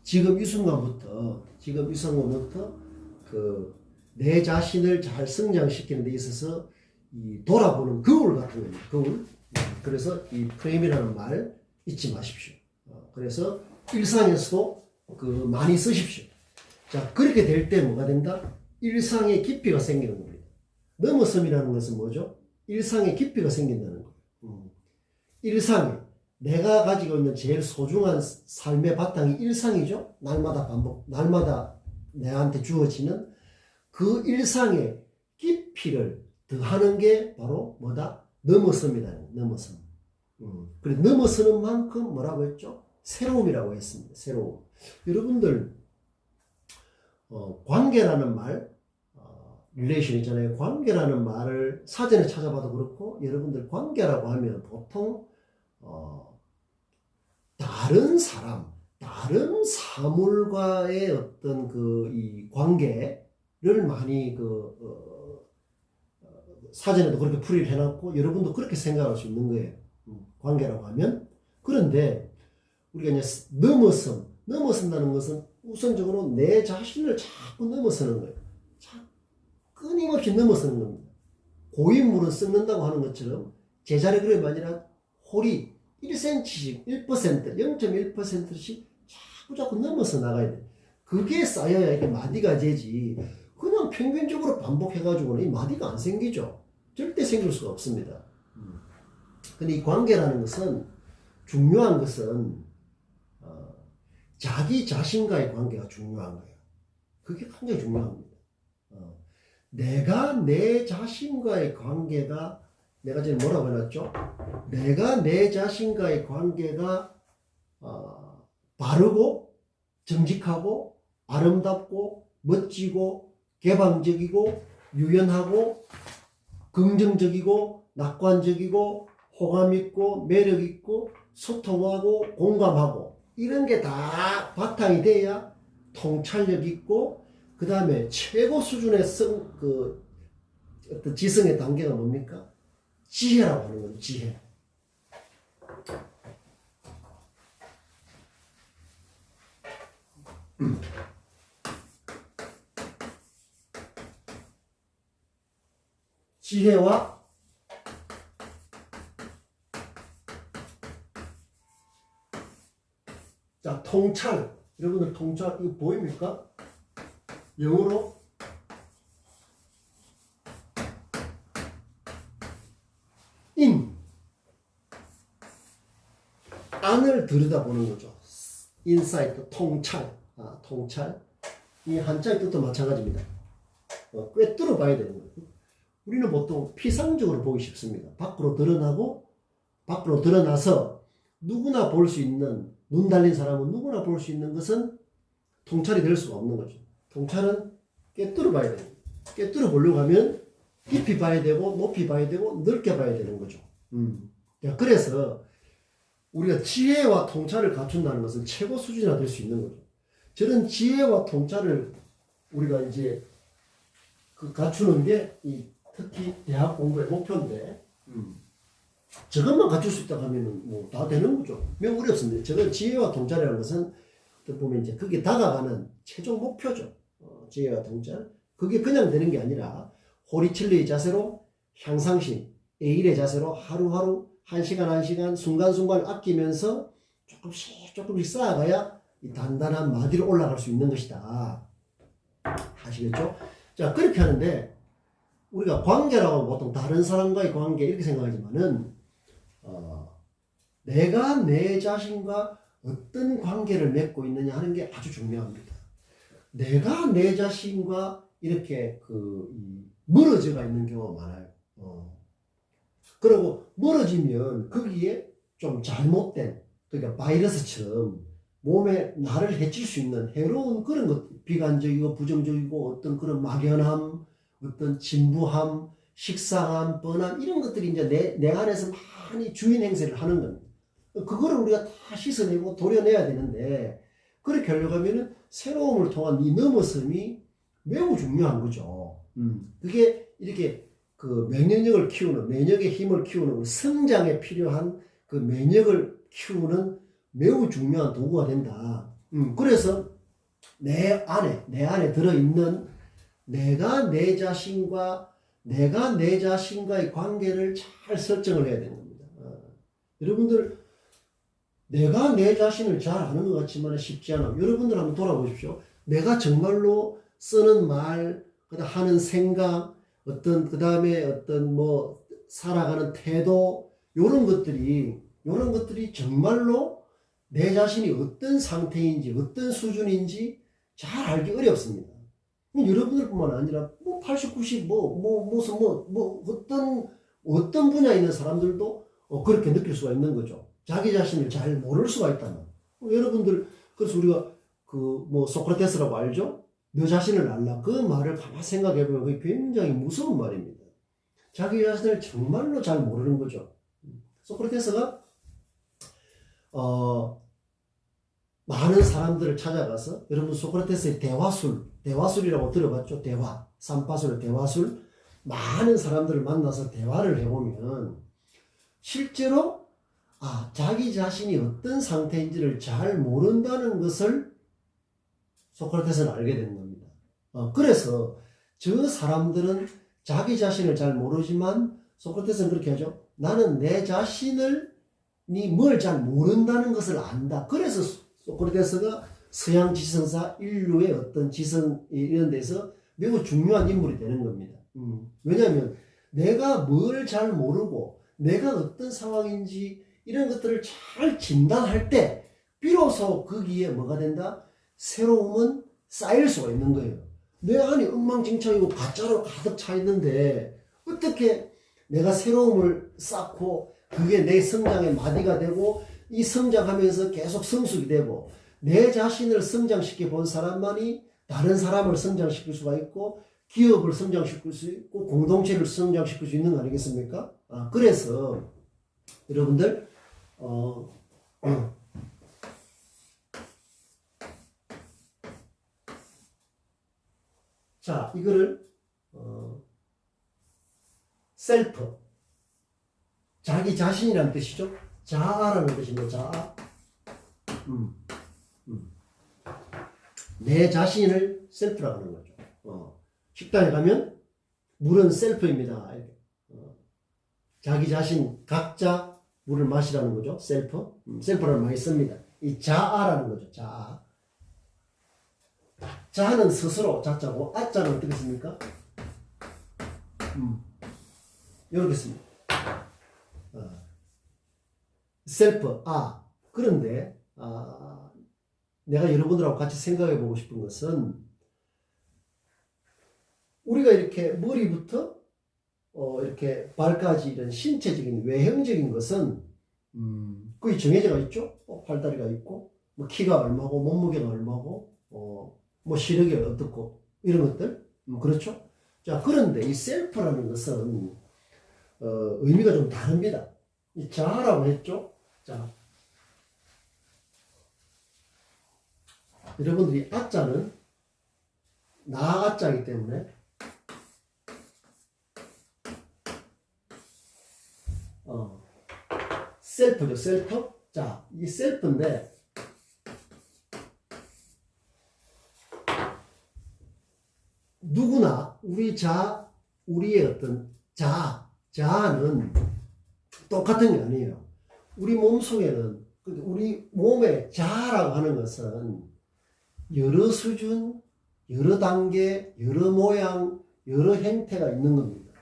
지금 이 순간부터 내 자신을 잘 성장시키는 데 있어서 이 돌아보는 거울 같은 겁니다. 거울. 그래서 이 프레임이라는 말 잊지 마십시오. 그래서 일상에서도 많이 쓰십시오. 자, 그렇게 될 때 뭐가 된다? 일상의 깊이가 생기는 겁니다. 넘어섬이라는 것은 뭐죠? 일상의 깊이가 생긴다는 거예요. 일상에 내가 가지고 있는 제일 소중한 삶의 바탕이 일상이죠. 날마다 내한테 주어지는 그 일상의 깊이를 더하는 게 바로 뭐다? 넘어섬이다. 넘어섬. 그래, 넘어서는 만큼 뭐라고 했죠? 새로움이라고 했습니다. 새로움. 여러분들 관계라는 말, 릴레이션 있잖아요. 관계라는 말을 사전에 찾아봐도 그렇고, 여러분들 관계라고 하면 보통 다른 사람, 다른 사물과의 어떤 이 관계를 많이 사전에도 그렇게 풀이를 해놨고, 여러분도 그렇게 생각할 수 있는 거예요. 관계라고 하면. 그런데 우리가 이제 넘어선다는 것은 우선적으로 내 자신을 자꾸 넘어서는 거예요. 끊임없이 넘어서는 겁니다. 고인물은 썩는다고 하는 것처럼 제자리 그림이 아니라 홀이 1cm씩, 1%, 0.1%씩 자꾸 넘어서 나가야 돼. 그게 쌓여야 이게 마디가 되지. 그냥 평균적으로 반복해가지고는 이 마디가 안 생기죠. 절대 생길 수가 없습니다. 근데 이 관계라는 것은, 중요한 것은 자기 자신과의 관계가 중요한 거예요. 그게 굉장히 중요한 겁니다. 내가 내 자신과의 관계가, 내가 지금 뭐라고 해놨죠? 내가 내 자신과의 관계가 바르고 정직하고 아름답고 멋지고 개방적이고 유연하고 긍정적이고 낙관적이고 호감있고 매력있고 소통하고 공감하고 이런 게 다 바탕이 돼야 통찰력 있고, 그 다음에 최고 수준의 어떤 지성의 단계가 뭡니까? 지혜라고 하는 거예요. 지혜. 지혜와 자, 통찰. 여러분들 통찰 이거 보입니까? 영어로 안을 들여다보는 거죠. 인사이트, 통찰. 통찰. 이 한자의 뜻도 마찬가지입니다. 꿰뚫어 봐야 되는 거예요. 우리는 보통 피상적으로 보기 쉽습니다. 밖으로 드러나서 누구나 볼 수 있는, 눈 달린 사람은 누구나 볼 수 있는 것은 통찰이 될 수가 없는 거죠. 통찰은 꿰뚫어 봐야 돼요. 꿰뚫어 보려고 하면 깊이 봐야 되고 높이 봐야 되고 넓게 봐야 되는 거죠. 그래서 우리가 지혜와 통찰을 갖춘다는 것은 최고 수준이나 될 수 있는 거죠. 저런 지혜와 통찰을 우리가 이제 갖추는 게 특히 대학 공부의 목표인데, 저것만 갖출 수 있다고 하면 뭐 다 되는 거죠. 매우 어렵습니다. 저건 지혜와 통찰이라는 것은 보면 이제 그게 다가가는 최종 목표죠. 지혜와 통찰. 그게 그냥 되는 게 아니라 호리칠리의 자세로 향상심, 에일의 자세로 하루하루, 한 시간 순간순간 아끼면서 조금씩 쌓아가야 이 단단한 마디로 올라갈 수 있는 것이다. 아시겠죠? 자, 그렇게 하는데 우리가 관계라고 보통 다른 사람과의 관계 이렇게 생각하지만은 내가 내 자신과 어떤 관계를 맺고 있느냐 하는 게 아주 중요합니다. 내가 내 자신과 이렇게 멀어져가 있는 경우가 많아요. 그리고 멀어지면 거기에 좀 잘못된, 그러니까 바이러스처럼 몸에 나를 해칠 수 있는 해로운 그런 것, 비관적이고 부정적이고 어떤 그런 막연함, 어떤 진부함, 식상함, 뻔함, 이런 것들이 이제 내 안에서 많이 주인 행세를 하는 겁니다. 그거를 우리가 다 씻어내고 도려내야 되는데, 그렇게 하려고 하면은 새로움을 통한 이 넘어섬이 매우 중요한 거죠. 그게 이렇게 그 면역력을 키우는, 면역의 힘을 키우는, 성장에 필요한 그 면역을 키우는 매우 중요한 도구가 된다. 그래서 내 안에 들어있는 내가 내 자신과의 관계를 잘 설정을 해야 되는 겁니다. 여러분들, 내가 내 자신을 잘 아는 것 같지만 쉽지 않아. 여러분들 한번 돌아보십시오. 내가 정말로 쓰는 말, 하는 생각, 그 다음에 어떤 살아가는 태도, 요런 것들이 정말로 내 자신이 어떤 상태인지, 어떤 수준인지 잘 알기 어렵습니다. 여러분들뿐만 아니라 80, 90, 어떤 분야에 있는 사람들도 그렇게 느낄 수가 있는 거죠. 자기 자신을 잘 모를 수가 있다는. 여러분들, 그래서 우리가 소크라테스라고 알죠? 너 자신을 알라. 그 말을 가만 생각해 보면 그게 굉장히 무서운 말입니다. 자기 자신을 정말로 잘 모르는 거죠. 소크라테스가 많은 사람들을 찾아가서, 여러분 소크라테스의 대화술이라고 들어봤죠? 삼파술, 대화술. 많은 사람들을 만나서 대화를 해보면 실제로 자기 자신이 어떤 상태인지를 잘 모른다는 것을 소크라테스는 알게 된 겁니다. 그래서 저 사람들은 자기 자신을 잘 모르지만 소크라테스는 그렇게 하죠. 나는 내 자신을 뭘 잘 모른다는 것을 안다. 그래서 소크라테스가 서양 지성사 인류의 어떤 지성 이런 데서 매우 중요한 인물이 되는 겁니다. 왜냐하면 내가 뭘 잘 모르고 내가 어떤 상황인지 이런 것들을 잘 진단할 때 비로소 거기에 뭐가 된다? 새로움은 쌓일 수가 있는 거예요. 내 안이 엉망진창이고 가짜로 가득 차 있는데 어떻게 내가 새로움을 쌓고 그게 내 성장의 마디가 되고 이 성장하면서 계속 성숙이 되고 내 자신을 성장시켜 본 사람만이 다른 사람을 성장시킬 수가 있고 기업을 성장시킬 수 있고 공동체를 성장시킬 수 있는 거 아니겠습니까? 그래서 여러분들 자, 이거를 셀프, 자기 자신이라는 뜻이죠. 자아라는 뜻입니다. 자아. 내 자신을 셀프라고 하는 거죠. 식당에 가면 물은 셀프입니다. 자기 자신, 각자 물을 마시라는 거죠. 셀프. 셀프라는 많이 씁니다. 이 자아라는 거죠. 자아. 자는 스스로 자자고, 아자는 어떻게 씁니까? 이렇게 씁니다. 셀프, 그런데, 내가 여러분들하고 같이 생각해 보고 싶은 것은, 우리가 이렇게 머리부터, 이렇게 발까지 이런 신체적인 외형적인 것은, 거의 정해져가 있죠? 팔다리가 있고, 키가 얼마고, 몸무게가 얼마고, 시력이 어떻고, 이런 것들. 그렇죠? 자, 그런데 이 셀프라는 것은, 의미가 좀 다릅니다. 이 자아라고 했죠? 자, 여러분들이 아자는 나 아자이기 때문에 셀프죠, 셀프. 자, 이 셀프인데 누구나 우리의 어떤 자아는 똑같은 게 아니에요. 우리 몸속에는, 우리 몸의 자아라고 하는 것은 여러 수준, 여러 단계, 여러 모양, 여러 형태가 있는 겁니다.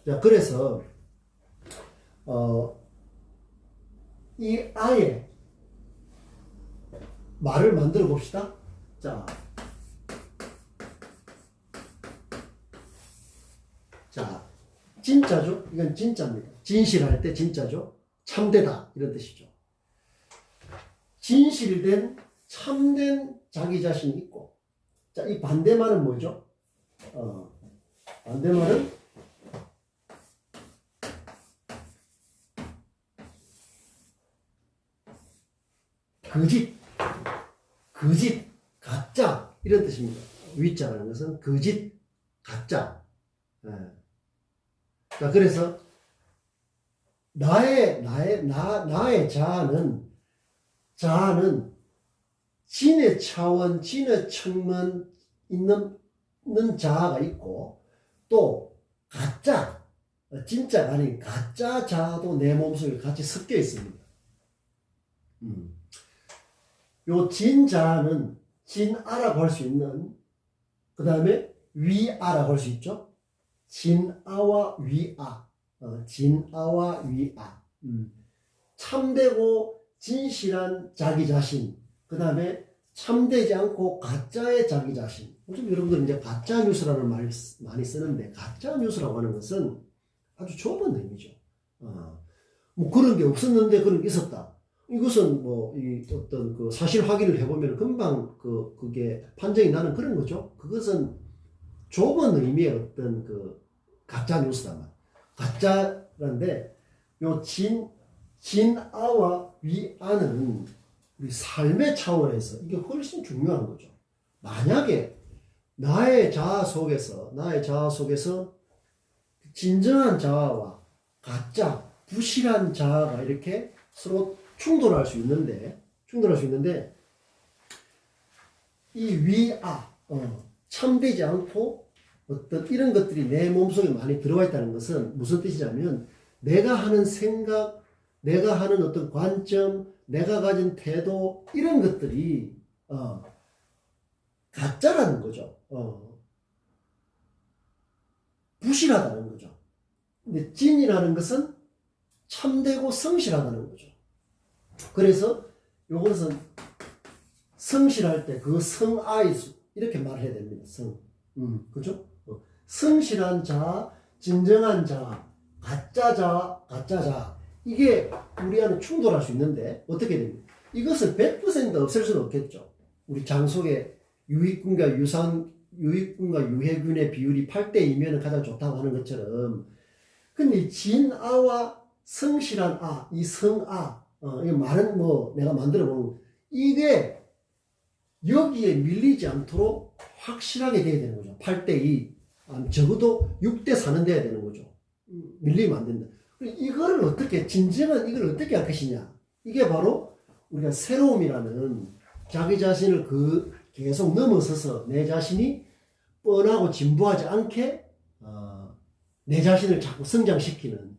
자, 그래서, 이 아의 말을 만들어 봅시다. 자, 진짜죠. 이건 진짜입니다. 진실할 때 진짜죠. 참되다 이런 뜻이죠. 진실된 참된 자기 자신이 있고, 자, 이 반대말은 뭐죠? 반대말은 거짓, 가짜 이런 뜻입니다. 위자라는 것은 거짓, 가짜. 예. 자, 그래서 나의 자아는 진의 차원, 진의 측면 있는 자아가 있고, 또 가짜, 진짜가 아닌 가짜 자아도 내 몸속에 같이 섞여 있습니다. 요 진자아는 진아라고 할 수 있는, 그 다음에 위아라고 할 수 있죠. 진아와 위아, 진아와 위아. 참되고 진실한 자기 자신, 그 다음에 참되지 않고 가짜의 자기 자신. 요즘 여러분들 이제 가짜 뉴스라는 말 많이 쓰는데, 가짜 뉴스라고 하는 것은 아주 좁은 의미죠. 뭐 그런 게 없었는데 그런 게 있었다. 이것은 뭐 이 어떤 그 사실 확인을 해보면 금방 그게 판정이 나는 그런 거죠. 그것은 좁은 의미의 어떤 그 가짜 뉴스다 말. 가짜란데, 요 진아와 위아는 우리 삶의 차원에서 이게 훨씬 중요한 거죠. 만약에 나의 자아 속에서 진정한 자아와 가짜, 부실한 자아가 이렇게 서로 충돌할 수 있는데 이 위아, 참되지 않고 어떤 이런 것들이 내 몸속에 많이 들어와 있다는 것은 무슨 뜻이냐면, 내가 하는 생각, 내가 하는 어떤 관점, 내가 가진 태도, 이런 것들이 가짜라는 거죠. 부실하다는 거죠. 근데 진이라는 것은 참되고 성실하다는 거죠. 그래서 요것은 성실할 때 그 성아이수 이렇게 말해야 됩니다. 그죠? 성실한 자, 진정한 자, 가짜 자, 이게 우리 안에 충돌할 수 있는데 어떻게 됩니까? 이것을 100% 없앨 수는 없겠죠. 우리 장 속에 유익균과 유해균의 비율이 8대2면 가장 좋다고 하는 것처럼, 근데 진아와 성실한 아, 이 성아, 이 말은 뭐 내가 만들어 보면 이게 여기에 밀리지 않도록 확실하게 돼야 되는 거죠. 8대2, 적어도 6대4는 돼야 되는 거죠. 밀리면 안 된다. 이거를 진정한 이걸 어떻게 할 것이냐. 이게 바로 우리가 새로움이라는, 자기 자신을 계속 넘어서서 내 자신이 뻔하고 진부하지 않게 내 자신을 자꾸 성장시키는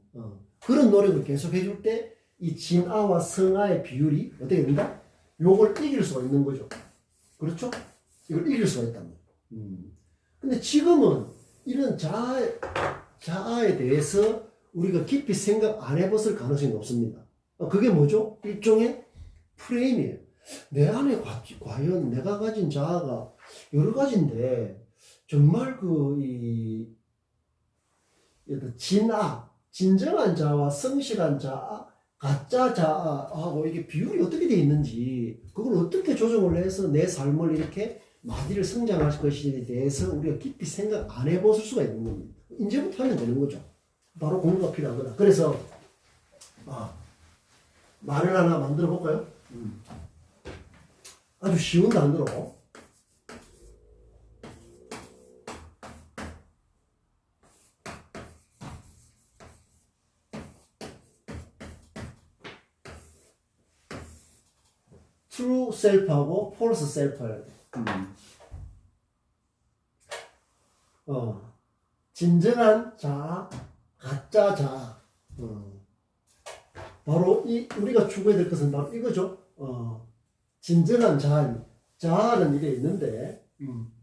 그런 노력을 계속 해줄 때 이 진아와 성아의 비율이 어떻게 된다? 요걸 이길 수가 있는 거죠. 그렇죠? 이걸 이길 수가 있답니다. 근데 지금은 이런 자아에 대해서 우리가 깊이 생각 안 해봤을 가능성이 높습니다. 그게 뭐죠? 일종의 프레임이에요. 내 안에 과연 내가 가진 자아가 여러 가지인데, 정말 진정한 자아와 성실한 자아, 가짜 자아하고 이게 비율이 어떻게 되어 있는지, 그걸 어떻게 조정을 해서 내 삶을 이렇게 마디를 성장할 것인지에 대해서 우리가 깊이 생각 안 해봤을 수가 있는 겁니다. 이제부터 하면 되는 거죠. 바로 공부가 필요하거나. 그래서 말을 하나 만들어 볼까요? 아주 쉬운 단어로. true self하고 false self를 진정한 자아, 가짜 자아. 바로 우리가 추구해야 될 것은 바로 이거죠. 진정한 자아는 이게 있는데,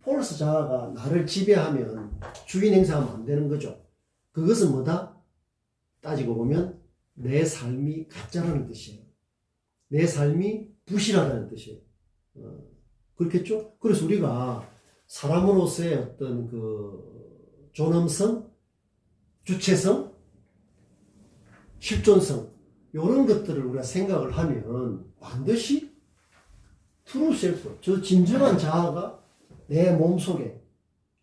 false 자아가 나를 지배하면 주인 행사하면 안 되는 거죠. 그것은 뭐다? 따지고 보면 내 삶이 가짜라는 뜻이에요. 내 삶이 부실하다는 뜻이에요. 그렇겠죠? 그래서 우리가 사람으로서의 어떤 존엄성, 주체성, 실존성 이런 것들을 우리가 생각을 하면 반드시 트루 셀프, 저 진정한 자아가 내 몸속에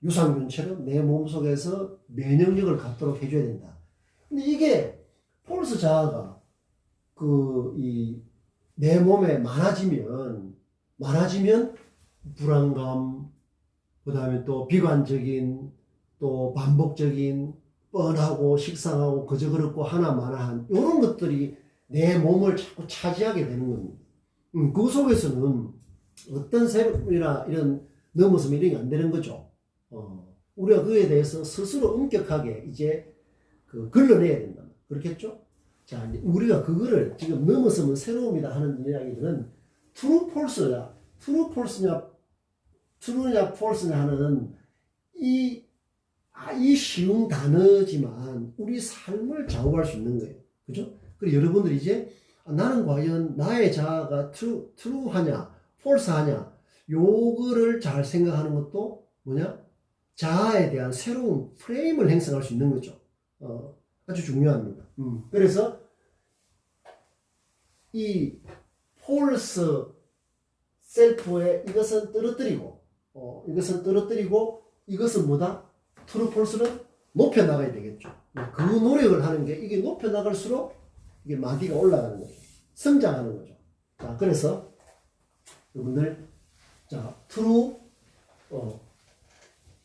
유산균처럼 내 몸속에서 면역력을 갖도록 해줘야 된다. 근데 이게 폴스 자아가 내 몸에 많아지면 불안감, 그 다음에 또 비관적인, 또 반복적인, 뻔하고 식상하고 그저 그렇고 하나마나한 이런 것들이 내 몸을 자꾸 차지하게 되는 겁니다. 그 속에서는 어떤 세력이나 이런 넘어섬 이런 게 안 되는 거죠. 우리가 그에 대해서 스스로 엄격하게 이제 걸러내야 된다. 그렇겠죠? 자, 이제 우리가 그거를 지금 넘어서면 새로움이다 하는 이야기들은 트루냐, 폴스냐 하는 이 쉬운 단어지만 우리 삶을 좌우할 수 있는 거예요. 그죠? 그리고 여러분들이 이제 나는 과연 나의 자아가 트루하냐, 폴스하냐, 요거를 잘 생각하는 것도 뭐냐? 자아에 대한 새로운 프레임을 형성할 수 있는 거죠. 아주 중요합니다. 그래서 이 폴스 셀프의 이것은 떨어뜨리고 이것은 뭐다? 트루 폴스는 높여나가야 되겠죠. 그 노력을 하는 게 이게 높여나갈수록 이게 마디가 올라가는 거죠. 성장하는 거죠. 자, 그래서 여러분들 트루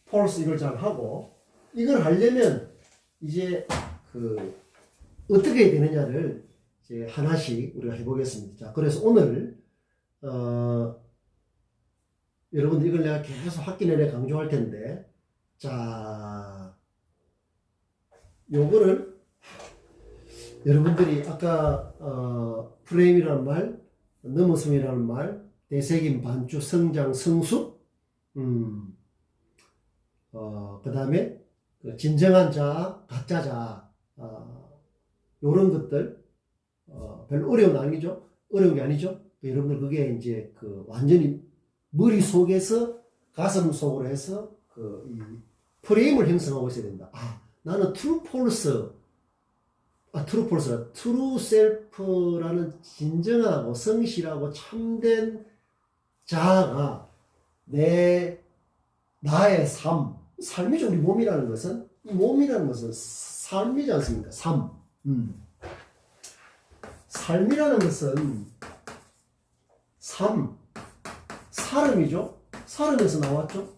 폴스 이걸 잘 하고 이걸 하려면 이제 어떻게 해야 되느냐를 이제 하나씩 우리가 해보겠습니다. 자, 그래서 오늘 여러분들 이걸 내가 계속 학기 내내 강조할 텐데, 자, 요거를 여러분들이 아까 프레임이라는 말, 넘어섬이라는 말, 대세김 반주, 성장, 성숙, 그 다음에 진정한 자아, 가짜 자아, 요런 것들 별로 어려운 게 아니죠. 여러분들 그게 이제 완전히 머릿속에서 가슴 속으로 해서 이 프레임을 형성하고 있어야 된다. 나는 트루 셀프라는 진정하고 성실하고 참된 자아가 나의 삶이죠. 우리 몸이라는 것은 삶이지 않습니까? 삶이라는 것은 사름이죠. 사름에서 나왔죠.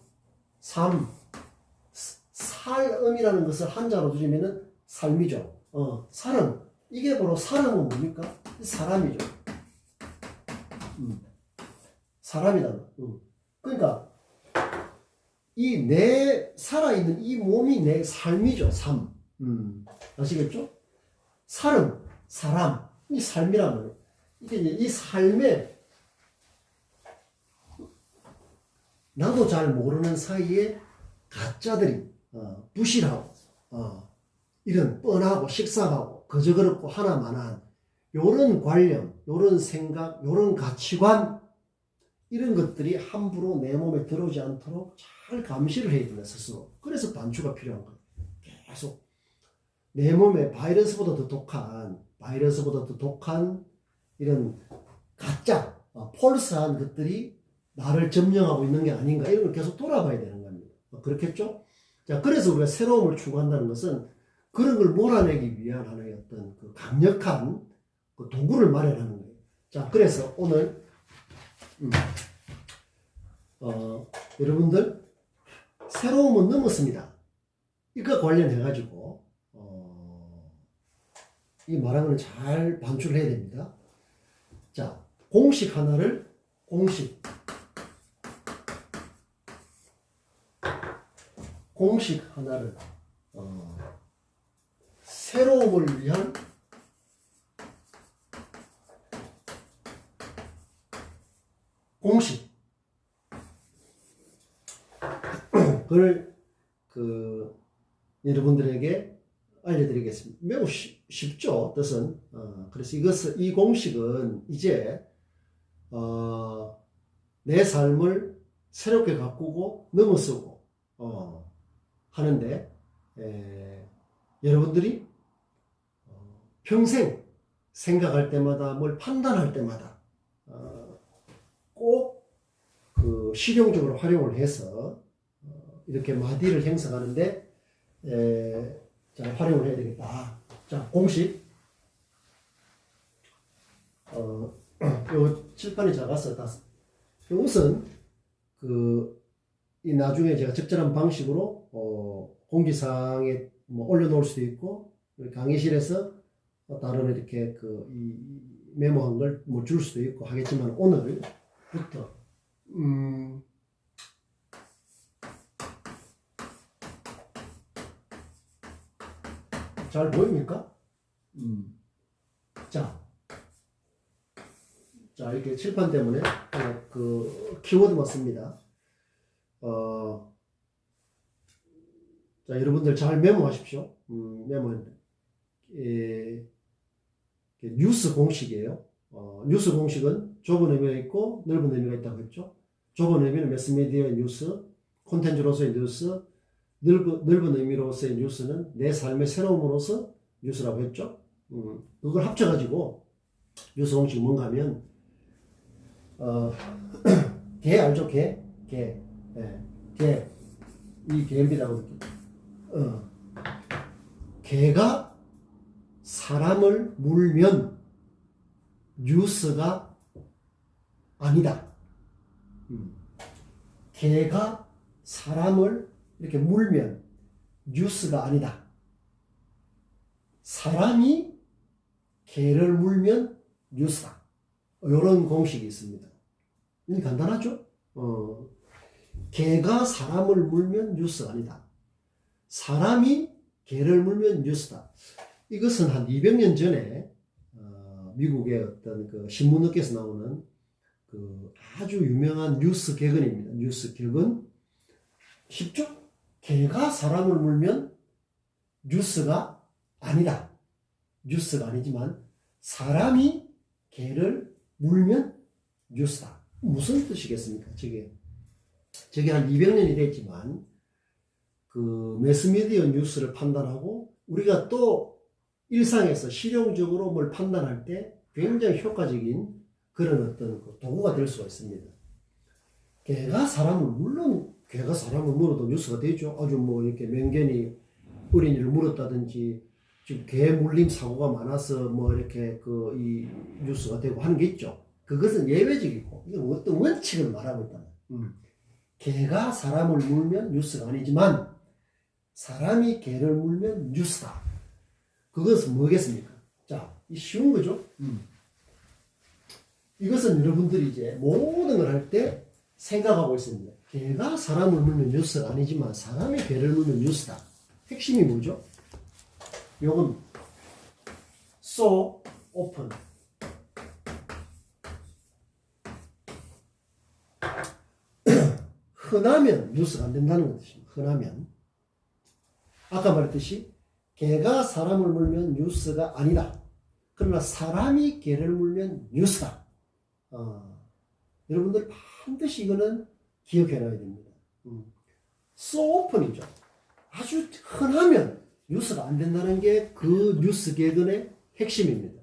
살음이라는 것을 한자로 줄이면은 삶이죠. 사름. 이게 바로 사람은 뭡니까? 사람이죠. 사람이다. 그러니까 살아있는 이 몸이 내 삶이죠. 아시겠죠? 사람, 이 삶이란 말이에요. 이게 이 삶에 나도 잘 모르는 사이에 가짜들이 부실하고 이런 뻔하고 식상하고 그저 그렇고 하나만한 요런 관념, 요런 생각, 요런 가치관 이런 것들이 함부로 내 몸에 들어오지 않도록 잘 감시를 해야 된다, 스스로. 그래서 반주가 필요한 거예요. 계속 내 몸에 바이러스보다 더 독한 이런 가짜, 폴스한 것들이 나를 점령하고 있는 게 아닌가, 이런 걸 계속 돌아봐야 되는 겁니다. 그렇겠죠? 자, 그래서 우리가 새로움을 추구한다는 것은 그런 걸 몰아내기 위한 하나의 어떤 강력한 도구를 마련하는 거예요. 자, 그래서 오늘 여러분들 새로움은 넘었습니다. 이거 관련해가지고 이 말하는 걸 잘 반출을 해야 됩니다. 자, 공식 하나를 새로움을 위한 공식 그걸 여러분들에게 알려드리겠습니다. 매우 쉽죠, 뜻은. 그래서 이 공식은 이제 내 삶을 새롭게 가꾸고 넘어서고 하는데 여러분들이 평생 생각할 때마다 뭘 판단할 때마다 꼭 그 실용적으로 활용을 해서 이렇게 마디를 형성하는데 잘 활용을 해야 되겠다. 자, 공식. 요 칠판이 작아서 우선 이 나중에 제가 적절한 방식으로 공지사항에 뭐 올려놓을 수도 있고 강의실에서 다른 이렇게 이 메모한 걸 뭐 줄 수도 있고 하겠지만 오늘부터 잘 보입니까? 자, 이렇게 칠판 때문에 그 키워드만 씁니다. 자, 여러분들 잘 메모하십시오. 메모했는데 뉴스 공식이에요. 뉴스 공식은 좁은 의미가 있고 넓은 의미가 있다고 했죠. 좁은 의미는 매스미디어의 뉴스, 콘텐츠로서의 뉴스, 넓은 의미로서의 뉴스는 내 삶의 새로움으로서 뉴스라고 했죠. 그걸 합쳐가지고 뉴스 공식이 뭔가 하면 개 알죠? 개. 이 개입니다고 개가 사람을 물면 뉴스가 아니다. 개가 사람을 이렇게 물면 뉴스가 아니다. 사람이 개를 물면 뉴스다. 이런 공식이 있습니다. 간단하죠? 개가 사람을 물면 뉴스가 아니다. 사람이 개를 물면 뉴스다. 이것은 한 200년 전에 미국의 어떤 그 신문업계에서 나오는 그 아주 유명한 뉴스 개근입니다. 뉴스 개근. 쉽죠? 개가 사람을 물면 뉴스가 아니다. 뉴스가 아니지만 사람이 개를 물면 뉴스다. 무슨 뜻이겠습니까? 저게 한 200년이 됐지만 그 매스미디어 뉴스를 판단하고 우리가 또 일상에서 실용적으로 뭘 판단할 때 굉장히 효과적인 그런 어떤 도구가 될 수가 있습니다. 개가 사람을 물어도 뉴스가 되죠. 아주 뭐 이렇게 맹견이 어린이를 물었다든지 지금 개 물림 사고가 많아서 뭐 이렇게 이 뉴스가 되고 하는 게 있죠. 그것은 예외적이고 이건 어떤 원칙을 말하고 있다. 개가 사람을 물면 뉴스가 아니지만 사람이 개를 물면 뉴스다. 그것은 뭐겠습니까? 자, 이 쉬운 거죠. 이것은 여러분들이 이제 모든 걸 할 때 생각하고 있습니다. 개가 사람을 물면 뉴스가 아니지만 사람이 개를 물면 뉴스다. 핵심이 뭐죠? 요건 so open. 흔하면 뉴스가 안 된다는 것입니다. 흔하면. 아까 말했듯이 개가 사람을 물면 뉴스가 아니다. 그러나 사람이 개를 물면 뉴스다. 여러분들 반드시 이거는 기억해놔야 됩니다. so open이죠. 아주 흔하면 뉴스가 안 된다는 게 그 뉴스 개근의 핵심입니다.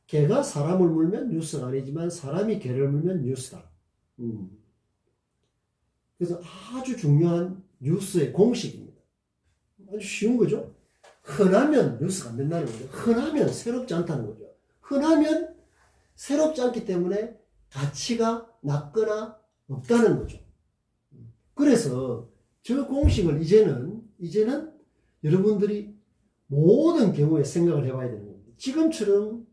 개가 사람을 물면 뉴스가 아니지만 사람이 개를 물면 뉴스다. 그래서 아주 중요한 뉴스의 공식입니다. 아주 쉬운 거죠. 흔하면 뉴스가 안 된다는 거죠. 흔하면 새롭지 않다는 거죠. 흔하면 새롭지 않기 때문에 가치가 낮거나 없다는 거죠. 그래서 저 공식을 이제는 여러분들이 모든 경우에 생각을 해봐야 되는 겁니다. 지금처럼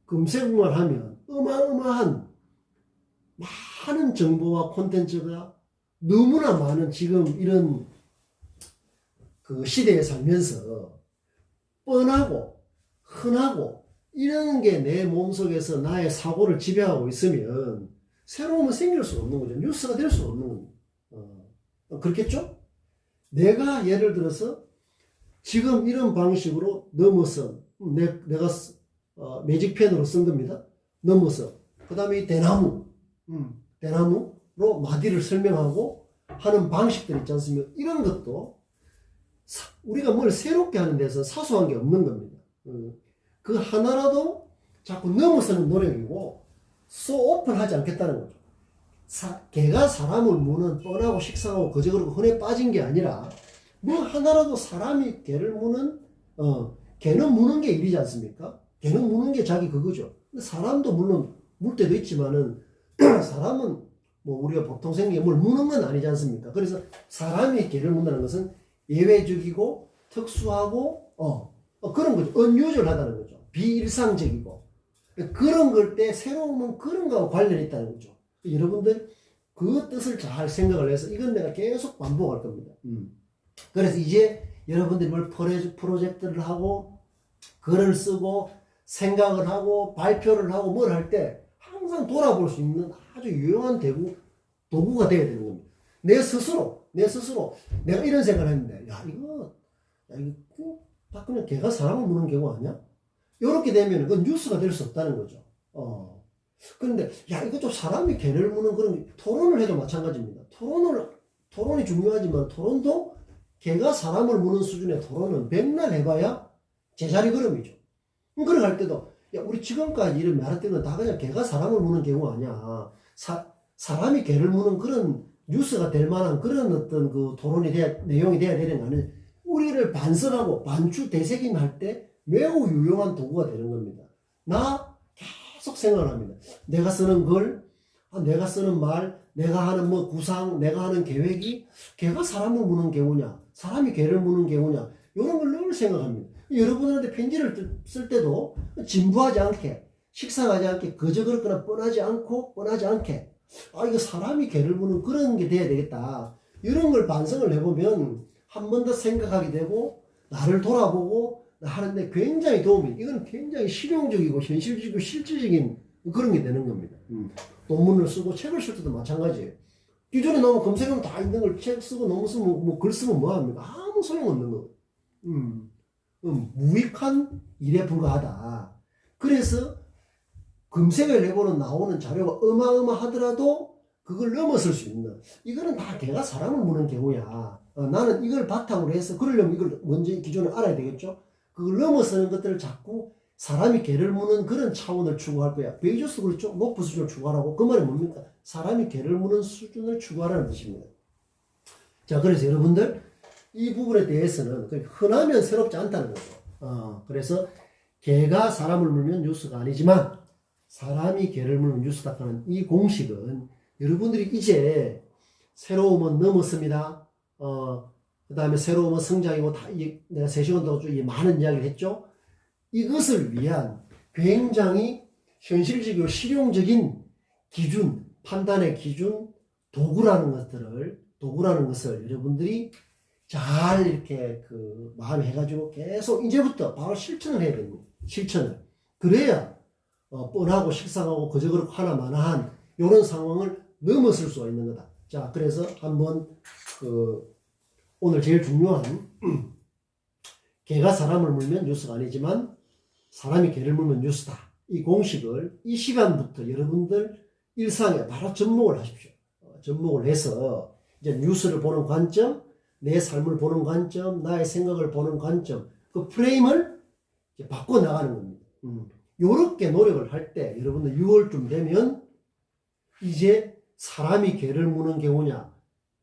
검색만 하면 어마어마한 많은 정보와 콘텐츠가 너무나 많은 지금 이런 그 시대에 살면서 뻔하고 흔하고 이런 게 내 몸속에서 나의 사고를 지배하고 있으면 새로움은 생길 수 없는 거죠. 뉴스가 될 수 없는 겁니다. 그렇겠죠? 내가 예를 들어서 지금 이런 방식으로 넘어서 내가 매직펜으로 쓴 겁니다. 넘어서 그 다음에 이 대나무로 마디를 설명하고 하는 방식들 있지 않습니까? 이런 것도 우리가 뭘 새롭게 하는 데서 사소한 게 없는 겁니다. 그 하나라도 자꾸 넘어서는 노력이고 소 오픈하지 않겠다는 거죠. 개가 사람을 무는 뻔하고 식상하고 그저 그러고 흔해 빠진 게 아니라 뭐 하나라도 사람이 개를 무는 개는 무는 게 일이지 않습니까? 개는 무는 게 자기 그거죠. 근데 사람도 물론 물 때도 있지만은 사람은 뭐 우리가 보통 생각에 뭘 무는 건 아니지 않습니까? 그래서 사람이 개를 문다는 것은 예외적이고 특수하고 그런 거죠. unusual하다는 거죠. 비일상적이고 그런 걸 때 새로움은 그런 거하고 관련이 있다는 거죠. 여러분들 그 뜻을 잘 생각을 해서 이건 내가 계속 반복할 겁니다. 그래서 이제 여러분들이 뭘 프로젝트를 하고 글을 쓰고 생각을 하고 발표를 하고 뭘 할 때 항상 돌아볼 수 있는 아주 유용한 도구가 되어야 되는 겁니다. 내 스스로 내가 이런 생각을 했는데 이거 다 그냥 개가 사람을 무는 경우 아니야? 이렇게 되면 그건 뉴스가 될 수 없다는 거죠. 그런데 이거 좀 사람이 개를 무는 그런 토론을 해도 마찬가지입니다. 토론이 중요하지만 토론도 개가 사람을 무는 수준의 토론은 백날 해봐야 제자리 걸음이죠. 그렇게 할 때도 우리 지금까지 이런 말했던 건 다 그냥 개가 사람을 무는 경우 아니야. 사람이 개를 무는 그런 뉴스가 될 만한 그런 어떤 그 내용이 돼야 되는 거 아니에요. 우리를 반성하고 반추 되새김할 때 매우 유용한 도구가 되는 겁니다. 나 계속 생각을 합니다. 내가 쓰는 글, 내가 쓰는 말, 내가 하는 뭐 구상, 내가 하는 계획이 개가 사람을 무는 경우냐, 사람이 개를 무는 경우냐, 이런 걸 늘 생각합니다. 여러분한테 편지를 쓸 때도 진부하지 않게, 식상하지 않게, 그저 그렇거나 뻔하지 않게, 이거 사람이 개를 무는 그런 게 돼야 되겠다. 이런 걸 반성을 해보면 한 번 더 생각하게 되고, 나를 돌아보고, 하는데 굉장히 이건 굉장히 실용적이고 현실적이고 실질적인 그런 게 되는 겁니다. 논문을 쓰고 책을 쓸 때도 마찬가지예요. 기존에 너무 검색하면 다 있는 걸 책 쓰고 논문 쓰면 글 쓰면 뭐합니까? 아무 소용없는 거. 무익한 일에 불과하다. 그래서 검색을 해보는 나오는 자료가 어마어마하더라도 그걸 넘어설 수 있는, 이거는 다 개가 사람을 무는 경우야. 나는 이걸 바탕으로 해서 그러려면 이걸 먼저 기존에 알아야 되겠죠. 그걸 넘어서는 것들을 자꾸 사람이 개를 무는 그런 차원을 추구할 거야. 베이조스 그렇죠? 높은 수준을 추구하라고. 그 말이 뭡니까? 사람이 개를 무는 수준을 추구하라는 뜻입니다. 자, 그래서 여러분들 이 부분에 대해서는 흔하면 새롭지 않다는 거죠. 그래서 개가 사람을 물면 뉴스가 아니지만 사람이 개를 물면 뉴스다 하는 이 공식은 여러분들이 이제 새로움은 넘었습니다. 그 다음에 새로움은 성장이고 내가 3시간 동안 많은 이야기를 했죠. 이것을 위한 굉장히 현실적이고 실용적인 기준, 판단의 기준, 도구라는 것을 여러분들이 잘 이렇게 마음에 해가지고 계속 이제부터 바로 실천을 해야 됩니다. 실천을. 그래야 뻔하고 식상하고 그저 그렇고 하나마나한 이런 상황을 넘어설 수가 있는 거다. 자, 그래서 한번 오늘 제일 중요한 개가 사람을 물면 뉴스가 아니지만 사람이 개를 물면 뉴스다. 이 공식을 이 시간부터 여러분들 일상에 바로 접목을 하십시오. 접목을 해서 이제 뉴스를 보는 관점, 내 삶을 보는 관점, 나의 생각을 보는 관점, 그 프레임을 이제 바꿔 나가는 겁니다. 요렇게 노력을 할 때 여러분들 6월쯤 되면 이제 사람이 개를 무는 경우냐,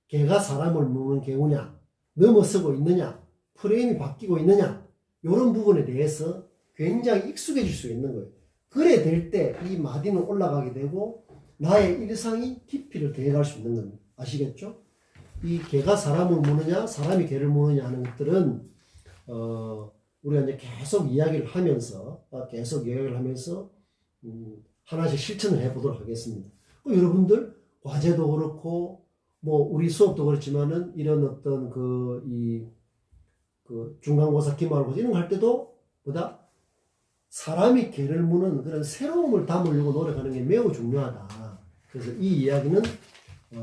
개가 사람을 무는 경우냐, 넘어서고 있느냐, 프레임이 바뀌고 있느냐, 이런 부분에 대해서 굉장히 익숙해질 수 있는 거예요. 그래 될 때 이 마디는 올라가게 되고 나의 일상이 깊이를 더해갈 수 있는 겁니다. 아시겠죠? 이 개가 사람을 무느냐, 사람이 개를 무느냐 하는 것들은 우리가 이제 계속 이야기를 하면서 하나씩 실천을 해보도록 하겠습니다. 여러분들 과제도 그렇고 뭐 우리 수업도 그렇지만은 이런 어떤 중간고사, 기말고사 이런 거 할 때도 보다 사람이 개를 무는 그런 새로움을 담으려고 노력하는 게 매우 중요하다. 그래서 이 이야기는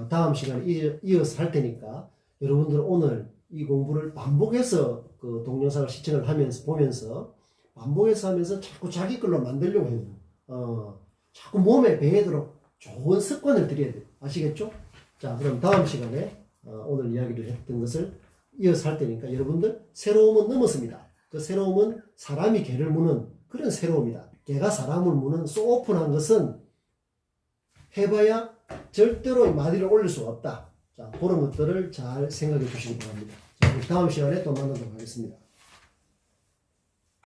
다음 시간에 이어서 할 테니까 여러분들은 오늘 이 공부를 반복해서 동영상을 시청을 보면서 반복해서 하면서 자꾸 자기 걸로 만들려고 해요. 자꾸 몸에 배도록 좋은 습관을 들여야 돼요. 아시겠죠? 자, 그럼 다음 시간에 오늘 이야기를 했던 것을 이어서 할 때니까 여러분들 새로움은 넘었습니다. 그 새로움은 사람이 개를 무는 그런 새로움이다. 개가 사람을 무는 소오픈한 것은 해봐야 절대로 마디를 올릴 수가 없다. 자, 그런 것들을 잘 생각해 주시기 바랍니다. 자, 다음 시간에 또 만나도록 하겠습니다.